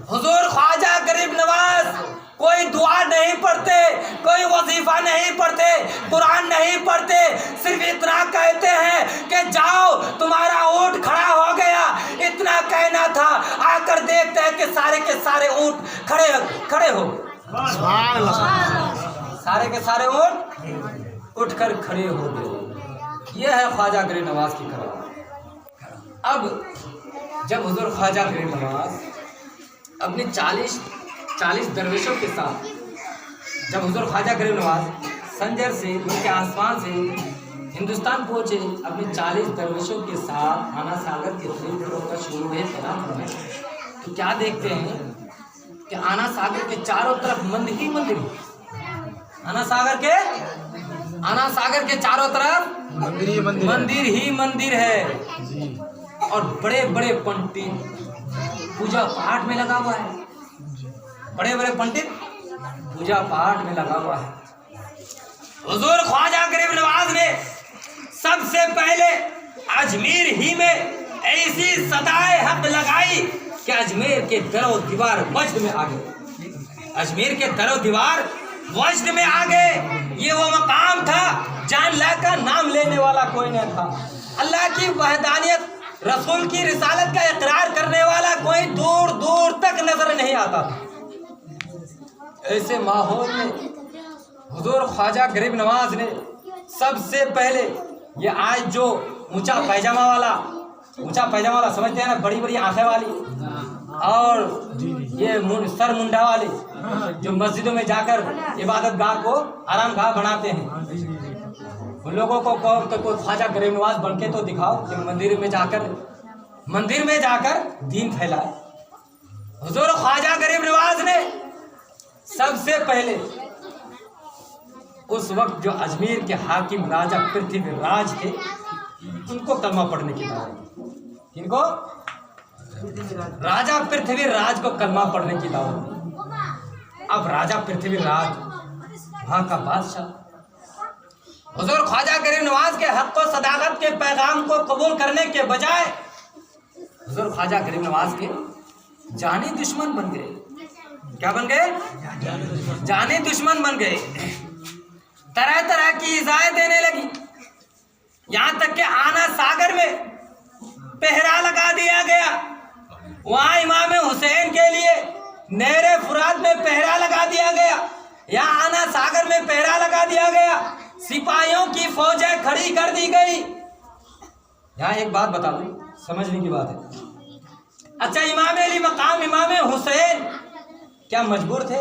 S1: हुजूर ख्वाजा गरीब नवाज कोई दुआ नहीं पढ़ते, कोई वजीफा नहीं पढ़ते, कुरान नहीं पढ़ते, सिर्फ इतना कहते हैं कि जाओ तुम्हारा ऊँट खड़ा हो गया। इतना कहना था, आकर देखते हैं कि सारे के सारे ऊँट खड़े हो, सारे के सारे ऊँट उठकर खड़े हो गए। यह है ख्वाजा गरीब नवाज की करामात। अब जब हुजूर ख्वाजा गरीब नवाज अपने 40 दरवेशों के साथ जब हुजूर ख्वाजा गरीब नवाज संजर से उनके आसमान से हिंदुस्तान पहुंचे, अपने 40 दरवेशों के साथ आना सागर के करीब का शुरू हुए तैनात होने, तो क्या देखते हैं कि आना सागर के चारों तरफ मंदिर ही मंदिर। आना सागर के चारों तरफ मंदिर ही मंदिर है और बड़े बड़े पंडित पूजा पाठ में लगा हुआ है। बड़े बड़े पंडित पूजा पाठ में लगा हुआ है। हुजूर ख्वाजा गरीब नवाज ने सबसे पहले अजमेर ही में ऐसी सदाए हक लगाई कि अजमेर के दरो दीवार वजद में आ गए। अजमेर के दरो दीवार वजद में आ गए। ये वो मकाम था जहां अल्लाह का नाम लेने वाला कोई नहीं था। अल्लाह की वहदानियत, रसूल की रिसालत का इकरार करने वाला कोई दूर दूर तक नजर नहीं आता था। ऐसे माहौल में हुजूर ख्वाजा गरीब नवाज ने सबसे पहले ये आज जो ऊंचा पैजामा वाला समझते हैं ना, बड़ी बड़ी आंखें वाली और ये सर मुंडा वाले जो मस्जिदों में जाकर इबादत गाह को आराम गाह बनाते हैं, उन लोगों को कोई ख्वाजा गरीब नवाज बन के तो दिखाओ कि मंदिर में जाकर दीन फैलाए। हुजूर ख्वाजा गरीब नवाज ने सबसे पहले उस वक्त जो अजमेर के हाकिम राजा पृथ्वीराज थे उनको कलमा पढ़ने की दावत दी। इनको राजा पृथ्वीराज को कलमा पढ़ने की दावत दी। अब राजा पृथ्वीराज वहां का बादशाह हुजूर ख्वाजा गरीब नवाज के हक व सदाकत के पैगाम को कबूल करने के बजाय हुजूर ख्वाजा गरीब नवाज के जानी दुश्मन बन गए। क्या बन गए? जानी दुश्मन बन गए। तरह तरह की इजाएं देने लगी। यहां तक कि आना सागर में पहरा लगा दिया गया। वहां इमाम हुसैन के लिए नहरे फुरात में पहरा लगा दिया गया। यहाँ आना सागर में पहरा लगा दिया गया। सिपाहियों की फौजें खड़ी कर दी गई। यहाँ एक बात बता दूं, समझने की बात है। अच्छा, इमाम अली मकाम इमाम हुसैन क्या मजबूर थे?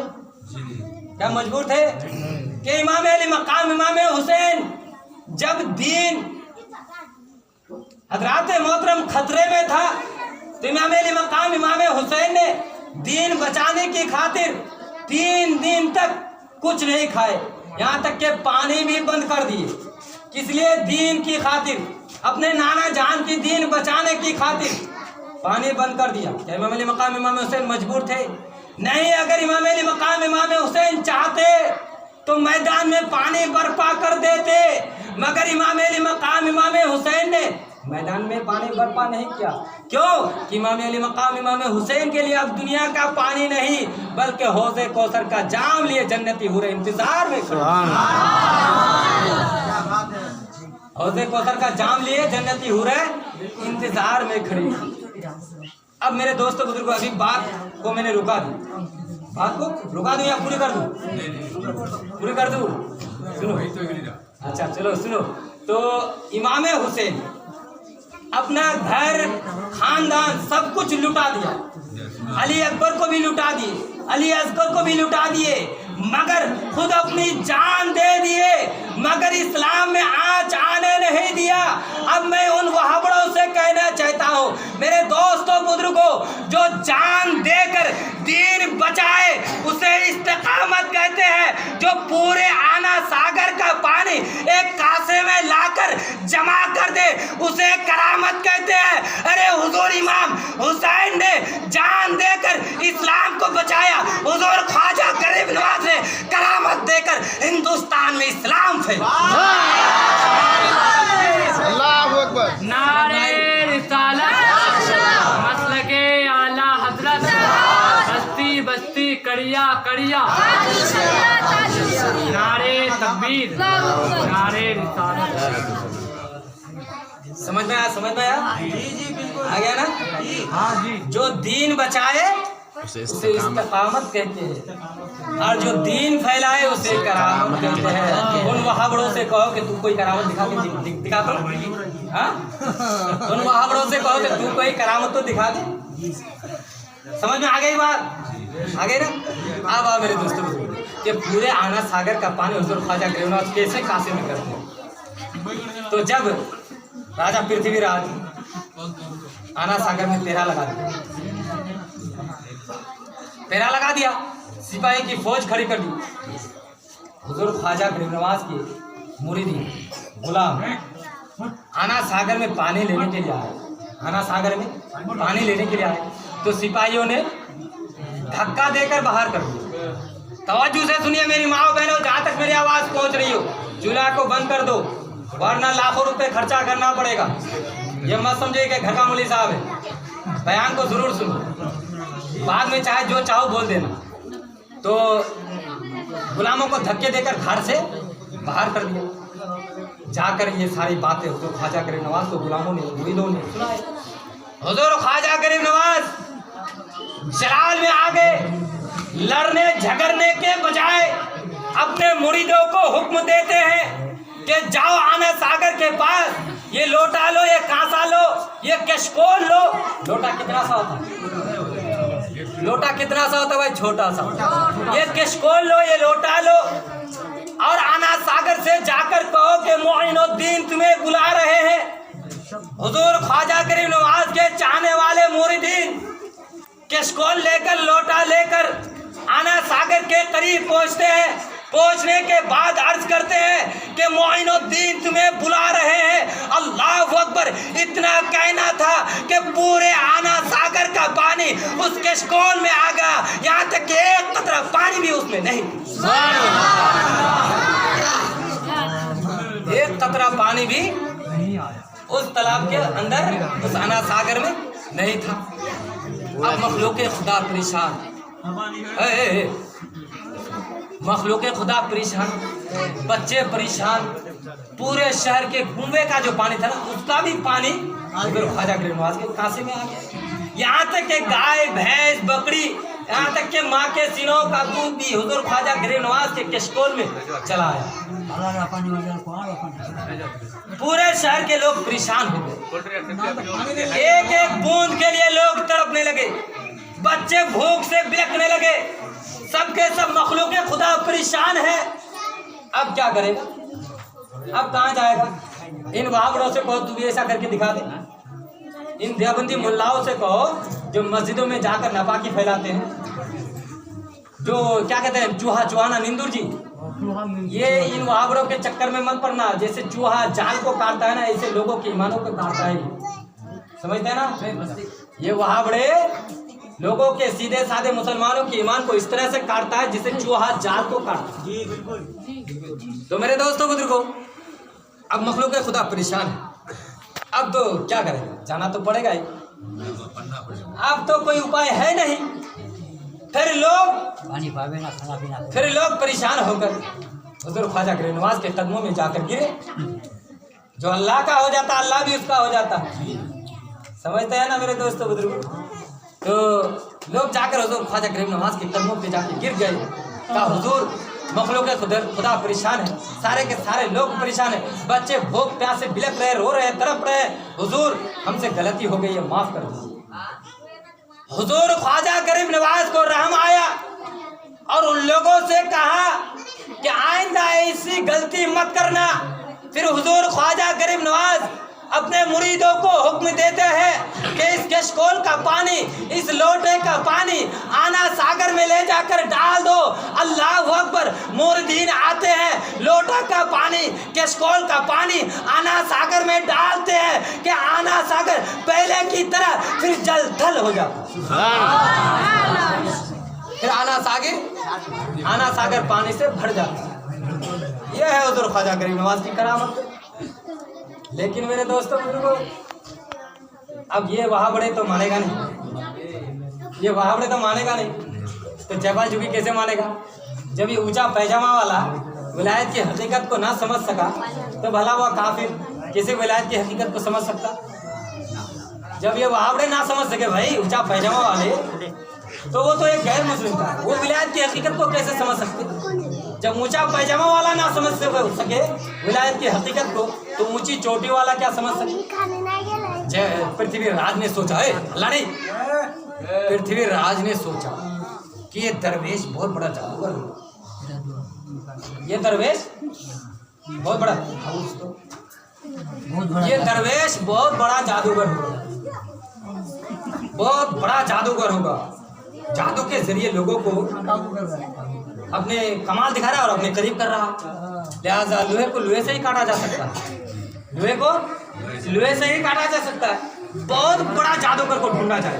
S1: क्या मजबूर थे कि इमाम अली मकाम इमाम हुसैन जब दीन हजरात मोहतरम खतरे में था तो इमाम अली मकाम इमाम हुसैन ने दीन बचाने की खातिर 3 दिन तक कुछ नहीं खाए, यहाँ तक कि पानी भी बंद कर दिए। किस लिए? दीन की खातिर, अपने नाना जान की दीन बचाने की खातिर पानी बंद कर दिया। क्या इमाम अली मकाम इमाम हुसैन मजबूर थे? नहीं। अगर इमाम अली मकाम इमाम हुसैन चाहते तो मैदान में पानी बर्पा कर देते, मगर इमाम अली मकाम इमाम हुसैन ने मैदान में पानी बर्पा नहीं किया। क्यों? कि इमाम अली मकाम इमाम हुसैन के लिए अब दुनिया का पानी नहीं बल्कि हौज़े कौसर का जाम लिए जन्नती हूरें इंतजार में खड़ी। हौज़े कौसर का जाम लिए जन्नती हूरें इंतजार में खड़ी। अब मेरे दोस्तों बुजुर्गों, अभी बात को मैंने रुका दी, बात को रुका दूं या पूरी कर दूं? पूरी कर दूं? सुनो, अच्छा चलो सुनो। तो इमाम हुसैन अपना घर खानदान सब कुछ लुटा दिया, अली अकबर को भी लुटा दिए, अली असगर को भी लुटा दिए, मगर खुद अपनी जान दे दिए, मगर इस्लाम में आँच आने नहीं दिया। अब मैं उन वहाबड़ों से कहना चाहता हूँ, मेरे दोस्तों बुजुर्गों, जो जान देकर दीन बचाए उसे इस्तिकामत कहते हैं। जो पूरे आना सागर का पानी एक कासे में लाकर जमा कर दे उसे करामत कहते हैं। अरे हुजूर इमाम हुसैन ने जान देकर इस्लाम को बचाया, हुजूर ख्वाजा गरीब नवाज ने करामत देकर हिंदुस्तान में इस्लाम फैला।
S3: अल्लाहु अकबर।
S4: नारे रिसालत, मसलके आला हजरत, बस्ती बस्ती कड़िया कड़िया, नारे तकबीर, नारे रिसालत।
S1: समझ में आया? समझ में आया? आ गया ना?
S4: हाँ जी।
S1: जो दीन बचाए उसे इस्तिकामत कहते हैं, और जो दीन फैलाए उसे करामत कहते हैं। उन वहाबड़ों से कहो कि तू कोई करामत दिखा के दिखा दो। हाँ, उन वहाबड़ों से कहो कि तू कोई करामत तो दिखा दे। समझ में आ गई बात? आ गई ना? अब आओ मेरे दोस्तों कि पूरे आना सागर का पानी हुजूर ख्वाजा गरीब नवाज कैसे कासे में करते हैं। तो जब राजा पृथ्वीराज आना सागर में पेरा लगा दिया, पेरा लगा दिया, सिपाही की फौज खड़ी कर दी। हुजूर ख्वाजा गरीब नवाज के मुरीदी गुलाम आना सागर में पानी लेने के लिए आए, आना सागर में पानी लेने के लिए आए, तो सिपाहियों ने धक्का देकर बाहर कर दिया। तवज्जो से सुनिए मेरी माओ बहनों, जहाँ तक मेरी आवाज़ पहुँच रही हो, चूल्हा को बंद कर दो वरना लाखों रुपए खर्चा करना पड़ेगा। ये मत समझिए कि घर का मौलवी साहब है, बयान को जरूर सुनो, बाद में चाहे जो चाहो बोल देना। तो गुलामों को धक्के देकर घर से बाहर कर दिया। जाकर ये सारी बातें हुजूर ख्वाजा गरीब नवाज को गुलामों ने मुरीदों ने सुनाई। हुजूर ख्वाजा गरीब नवाज जलाल में आ गए, लड़ने झगड़ने के बजाय अपने मुरीदों को हुक्म देते हैं कि जाओ आना सागर के पास, ये लोटा लो, ये कांसा लो, ये कशकोल लो। लोटा कितना सा होता है? लोटा कितना सा होता है भाई? छोटा सा। ये कशकोल लो, ये लोटा लो, और आना सागर से जाकर कहो कि मोइनुद्दीन तुम्हें बुला रहे हैं। हुजूर ख्वाजा गरीब नवाज के चाहने वाले मुरीदीन कशकोल लेकर, लोटा लेकर आना सागर के करीब पहुंचते हैं। पहुंचने के बाद अर्ज करते हैं कि मोइनुद्दीन तुम्हें बुला रहे हैं। अल्लाह अकबर। इतना कहना था कि पूरे आना सागर का पानी उस कशकोल में आ गया, यहाँ तक कि एक कतरा पानी भी उसमें नहीं, एक कतरा पानी भी उस तालाब के अंदर, उस आना सागर में नहीं था। अब मखलूके खुदा परेशान, मखलूके खुदा परेशान, बच्चे परेशान, पूरे शहर के कुएं का जो पानी था ना उसका भी पानी ख्वाजा गरीब नवाज के कासे में आ गया। यहाँ तक के गाय भैंस बकरी, यहाँ तक के माँ के सीनों का दूध भी हुजूर ख्वाजा गरीब नवाज के कशकोल में चला आया। पूरे शहर के लोग परेशान हो गए, एक एक बूंद के लिए लोग तड़पने लगे, बच्चे भूख से बिलखने लगे, सबके सब मखलूक खुदा परेशान है। अब क्या करेगा? अब कहाँ जाएगा? इन वहाबड़ों से कहो तू भी ऐसा करके दिखा दे, इन देवबंदी मुल्लाओं से कहो जो मस्जिदों में जाकर नापाकी फैलाते हैं, जो क्या कहते हैं चूहा चुहाना निंदुर जी, ये इन वहाबड़ों के चक्कर में मत पड़ना। जैसे चूहा जाल को काटता है ना, ऐसे लोगों के ईमानों को काटता है, समझते हैं ना? ये वहाबड़े लोगों के सीधे साधे मुसलमानों के ईमान को इस तरह से काटता है जिसे चूहा जाल को काटता है। जी बिल्कुल। तो मेरे दोस्तों बुजुर्गों, अब मखलूक खुदा परेशान है। अब तो क्या करेंगे, जाना तो पड़ेगा ही। अब तो कोई उपाय है नहीं। फिर लोग परेशान होकर हुजूर ख्वाजा गरीब नवाज के कदमों में जाकर गिरे। जो अल्लाह का हो जाता अल्लाह भी उसका हो जाता। समझते हैं ना मेरे दोस्तों बुजुर्गों। तो लोग जाकर हुजूर ख्वाजा गरीब नवाज के कदमों पे जाकर गिर गए। कहा हुजूर मखलूक खुदा परेशान है, सारे के सारे लोग परेशान है, बच्चे भूख प्यास से बिलख रहे, रो रहे, तड़प रहे। हुजूर हमसे गलती हो गई है, माफ कर दीजिए। हुजूर ख्वाजा गरीब नवाज को रहम आया और उन लोगों से कहा कि आइंदा ऐसी गलती मत करना। फिर हुजूर ख्वाजा गरीब नवाज अपने मुरीदों को हुक्म देते हैं कि इस कशकोल का पानी, इस लोटे का पानी आना सागर में ले जाकर डाल दो। अल्लाह अकबर। मुरीदीन आते हैं, लोटा का पानी, कशकोल का पानी आना सागर में डालते हैं कि आना सागर पहले की तरह फिर जल थल हो जाता। फिर आना सागर पानी से भर जाता। यह है हुजूर ख्वाजा गरीब नवाज की करामत। लेकिन मेरे दोस्तों बुजुर्गों, अब ये वहाबड़े तो मानेगा नहीं, ये वहाबड़े तो मानेगा नहीं। तो जयपाल जुगी कैसे मानेगा? जब ये ऊंचा पैजामा वाला विलायत की हकीकत को ना समझ सका तो भला वह काफिर किसी विलायत की हकीकत को समझ सकता? जब ये वहाबड़े ना समझ सके भाई ऊंचा पैजामा वाले, तो वो तो एक गैर मुस्लिम था, वो विलायत की हकीकत को कैसे समझ सकते? जब ऊंचा पैजामा वाला ना समझ सके विलायत की हकीकत को, तो ऊंची चोटी वाला क्या समझ सके? पृथ्वीराज ने सोचा, अल्लाह नहीं, पृथ्वीराज ने सोचा कि ये दरवेश बहुत बड़ा जादूगर होगा। ये दरवेश बहुत बड़ा, ये दरवेश बहुत बड़ा जादूगर होगा, बहुत बड़ा जादूगर होगा। जादू के जरिए लोगों को अपने कमाल दिखा रहा है और अपने करीब कर रहा। लिहाजा लोहे को लोहे से ही काटा जा सकता है, लोहे को लोहे से ही काटा जा सकता है। बहुत बड़ा जादूगर को ढूंढा जाए।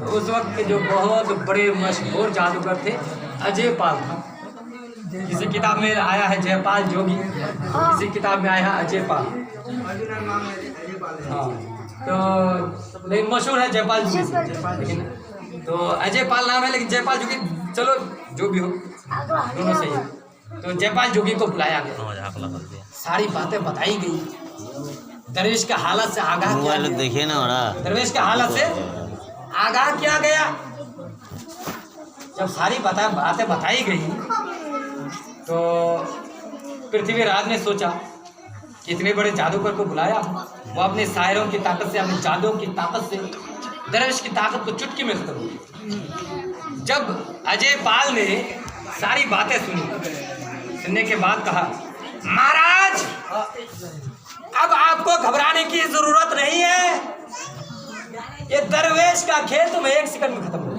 S1: उस वक्त के जो बहुत बड़े मशहूर जादूगर थे अजय पाल था। किसी किताब में आया है जयपाल जोगी, किसी किताब में आया है अजय पाल। हाँ, तो लेकिन मशहूर है जयपाल जोगी, लेकिन तो अजय पाल नाम है, लेकिन जयपाल जोगी चलो जो भी हो दोनों सही है। तो जयपाल जोगी को बुलाया गया, सारी बातें बताई गई। दरवेश के हालत से आगाह किया गया,
S2: देखिए ना,
S1: दरवेश के हालत से आगाह किया गया। जब सारी बातें बताई गई तो पृथ्वीराज ने सोचा कि इतने बड़े जादूगर को बुलाया, वो अपने शायरों की ताकत से, अपने जादू की ताकत से दरवेश की ताकत को चुटकी में खत्म हो। जब अजय पाल ने सारी बातें सुनने के बाद कहा, महाराज अब आपको घबराने की जरूरत नहीं है, ये दरवेश का खेल तुम्हें एक सेकंड में खत्म हो।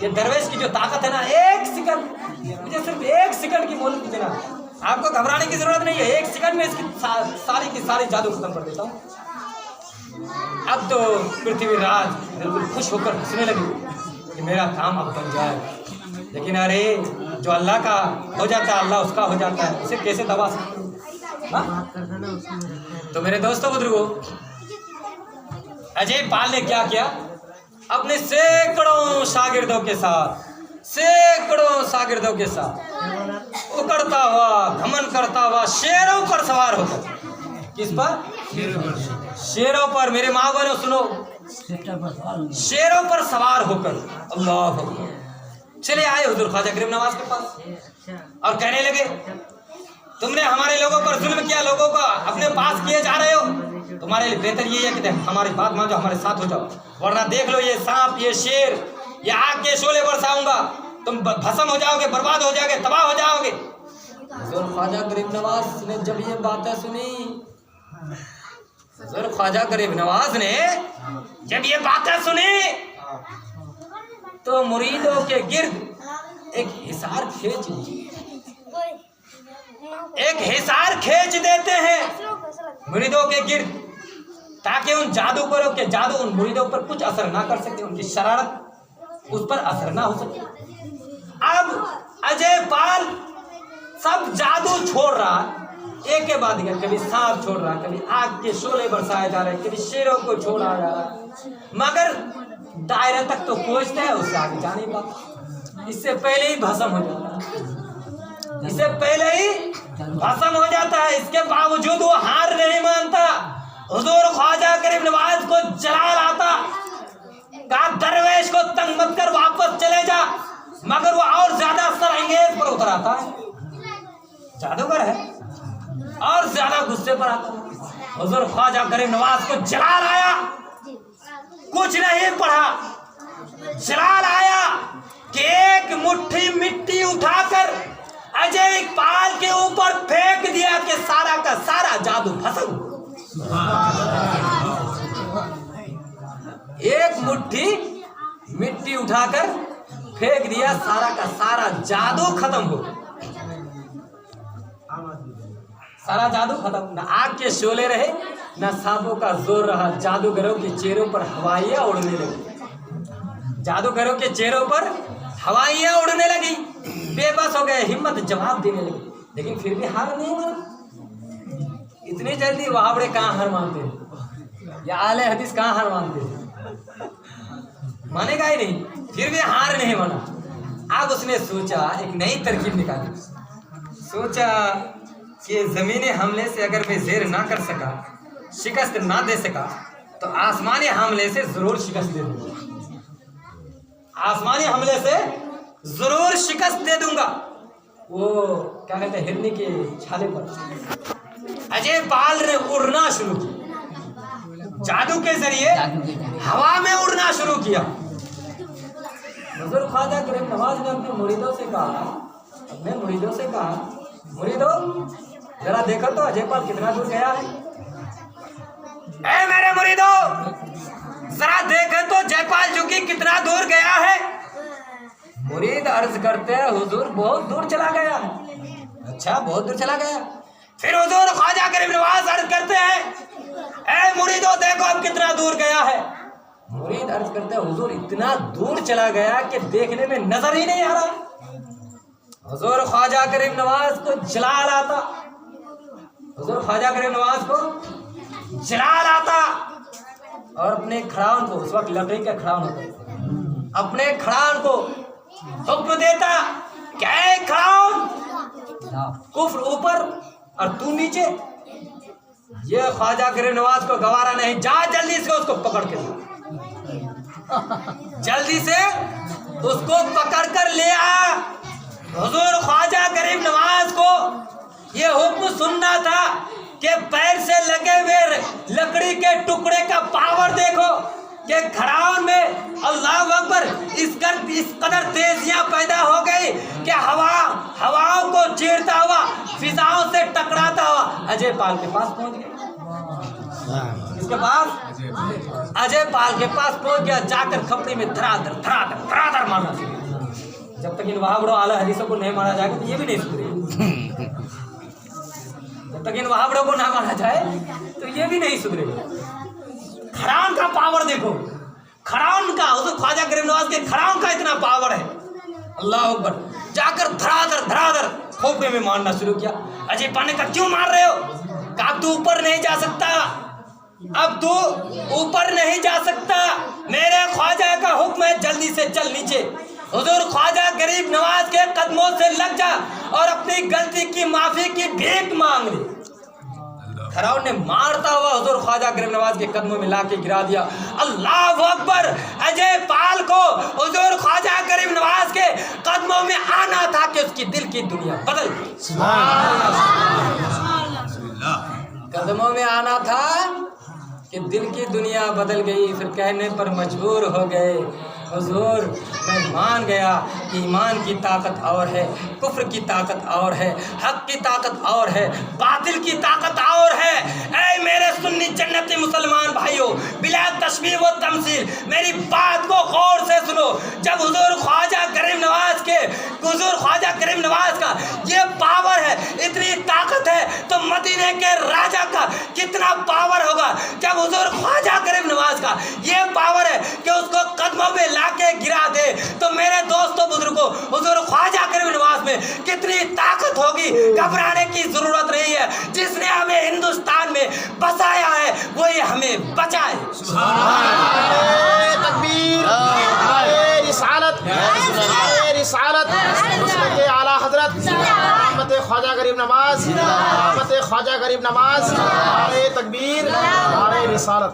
S1: ये दरवेश की जो ताकत है ना, एक सेकंड, मुझे सिर्फ एक सेकंड की मोहलत दीजिए ना, आपको घबराने की जरूरत नहीं है, एक सेकंड में इसकी सारी की सारी जादू खत्म कर देता हूँ। अब तो पृथ्वीराज बिल्कुल खुश होकर हंसने लगे कि मेरा काम अब बन जाए। लेकिन अरे जो अल्लाह का हो जाता है अल्लाह उसका हो जाता है, उसे कैसे दबा सकते? तो मेरे दोस्तों बुजुर्गों, अजय पाल ने क्या किया? अपने सैकड़ों शागिर्दों के साथ उकड़ता हुआ, घमंड करता हुआ, शेरों पर सवार होकर, किस पर? शेरों पर। मेरे माँ बहनों सुनो, शेरों पर सवार होकर अल्लाह अकबर चले आए हुजूर ख्वाजा गरीब नवाज के पास और कहने लगे, तुमने हमारे लोगों पर जुल्म किया, लोगों को अपने पास किए जा रहे हो, तुम्हारे लिए बेहतर ये है कि हमारी बात मान जाओ, हमारे साथ हो जाओ, वरना देख लो ये सांप, ये शेर, ये आग के शोले बरसाऊंगा, तुम भस्म हो जाओगे, बर्बाद हो जाओगे, तबाह हो जाओगे। हुजूर ख्वाजा गरीब नवाज ने जब ये बातें सुनी, हुजूर ख्वाजा गरीब नवाज ने जब ये बातें सुनी तो मुरीदों के गिर्द एक हिसार खींच देते हैं मुरीदों के गिर्द, ताकि उन जादूगरों के जादू उन मुरीदों पर कुछ असर ना कर सके, उनकी शरारत उस पर असर ना हो सके। अब अजय पाल सब जादू छोड़ रहा है, एक के बाद एक, कभी सांप छोड़ रहा है, कभी आग के शोले बरसाए जा रहे हैं, कभी शेरों को छोड़ा जा रहा है, मगर दायरे तक तो पहुंचते हैं, उससे आगे जा नहीं पाता। इससे पहले ही भस्म हो जाता है, इससे पहले ही भस्म हो जाता है। इसके बावजूद वो हार नहीं मानता, हुजूर ख्वाजा गरीब नवाज को जला लाता, कहा दरवेश को तंग मत कर, वापस चले जा, मगर वो और ज्यादा सरअंगेज पर उतर आता है, जादूगर है, और ज्यादा गुस्से पर आता है। हुजूर ख्वाजा गरीब नवाज को जला लाया, कुछ नहीं पढ़ा, जला लाया कि एक मुट्ठी मिट्टी उठाकर अजय इकबाल के ऊपर फेंक दिया कि सारा का सारा जादू भस्म। एक मुट्ठी मिट्टी उठाकर फेंक दिया, सारा का सारा जादू खत्म हो गया, सारा जादू खत्म। न आग के शोले रहे, न सांपों का जोर रहा, जादूगरों के चेहरों पर हवाइयां उड़ने लगी, जादूगरों के चेहरों पर हवाइयां उड़ने लगी, बेबस हो गए, हिम्मत जवाब देने लगी, लेकिन फिर भी हार नहीं माना। इतनी जल्दी वहाबड़े कहाँ हार मानते हैं, या आले हदीस कहाँ हार मानते हैं, मानेगा ही नहीं, फिर भी हार नहीं माना। अब उसने सोचा, एक नई तरकीब निकाली, सोचा कि जमीनी हमले से अगर मैं ज़ेर ना कर सका, शिकस्त ना दे सका, तो आसमानी हमले से जरूर शिकस्त दे दूंगा, आसमानी हमले से जरूर शिकस्त दे दूंगा। वो क्या कहते हैं, हिरनी के छाले पर अजय पाल ने उड़ना शुरू किया, जादू के जरिए हवा में उड़ना शुरू किया। हुजूर ख्वाजा गरीब नवाज ने अपने मुरीदों से कहा, मुरीदों जरा देखो तो अजय पाल कितना दूर गया है। ऐ मेरे मुरीदों, जरा देखो तो जयपाल जुगी कितना दूर गया है। मुरीद अर्ज करते हैं, हुजूर बहुत दूर चला गया है। अच्छा, बहुत दूर चला गया। फिर हुजूर ख्वाजा गरीब नवाज अर्ज करते हैं, ऐ मुरीदों देखो अब कितना दूर गया है। मुरीद अर्ज करते हैं, हुजूर इतना दूर चला गया कि देखने में नजर ही नहीं आ रहा। हुजूर ख्वाजा गरीब नवाज को जला लाता, हुजूर ख्वाजा गरीब नवाज को जला लाता और अपने खड़ाउन को, उस वक्त लकड़ी का खड़ाउन होता, अपने खड़ाउन को हुक्म देता, क्या है खड़ाउन, कुफ्र ऊपर और तू नीचे। ये ख्वाजा गरीब नवाज को गवारा नहीं, जा जल्दी से उसको पकड़ के ला, जल्दी से उसको पकड़ कर ले आ। हुजूर ख्वाजा गरीब नवाज को ये हुक्म सुनना था कि पैर से लगे हुए लकड़ी के टुकड़े का पावर देखो कि खड़ाउन में अल्लाह अकबर इस कदर तेजियां पैदा हो गई कि हवाओं को चीरता हुआ, फिजाओं से टकराता हुआ अजय पाल के पास पहुंच गया। इसके पास अजय पाल के पास पहुंच गया, जाकर खपड़ी में धराधर मारना शुरू। जब तक इन वहाबड़ों आला हदीसों को नहीं मारा जाएगा तो ये भी नहीं सुधरेगा, जब तक इन वहाबड़ों को ना मारा जाए तो ये भी नहीं सुधरेगा। खड़ाउन का पावर देखो, खड़ाउन का, हुजूर ख्वाजा गरीब नवाज के खड़ाउन का इतना पावर है, अल्लाह अकबर। जाकर धराधर खोपड़े में मारना शुरू किया। अजय पाने का क्यों मार रहे हो, कहा तू ऊपर नहीं जा सकता, अब तू ऊपर नहीं जा सकता, मेरे ख्वाजा का हुक्म है, जल्दी से चल नीचे। हुजूर ख्वाजा गरीब नवाज के कदमों से लग जा और अपनी गलती की माफी की भीख मांग ले। खड़ाउन ने मारता हुआ हुजूर ख्वाजा गरीब नवाज के कदमों में लाके गिरा दिया। अल्लाह अकबर। अजय पाल को हुजूर ख्वाजा गरीब नवाज के कदमों में आना था कि उसकी दिल की दुनिया बदल गई। कदमों में आना था कि दिल की दुनिया बदल गई। फिर कहने पर मजबूर हो गए, हुजूर मैं मान गया कि ईमान की ताकत और है, कुफ्र की ताकत और है, हक की ताकत और है, बातिल की ताकत और है। ऐ मेरे सुन्नी जन्नती मुसलमान भाइयों, बिला तशबीह व तमसील मेरी बात को गौर से सुनो। जब हुजूर ख्वाजा गरीब नवाज के, हुजूर ख्वाजा गरीब नवाज का ये पावर है, इतनी ताकत है, तो मदीने के राजा का कितना पावर होगा। जब हुजूर ख्वाजा गरीब नवाज का ये पावर है कि उसको कदमों में लाके गिरा दे, बुजुर्ग को हुजूर ख्वाजा गरीब नवाज में कितनी ताकत होगी, घबराने की जरूरत नहीं है। जिसने हमें हिंदुस्तान में बसाया है वही हमें बचाए।
S3: तकबीर, रिसालत, रिसालत, मुस्लिम आला हजरत रहमत ख्वाजा गरीब नवाज, रहमत ख्वाजा गरीब नवाज, नारे तकबीर, नारे रिसालत।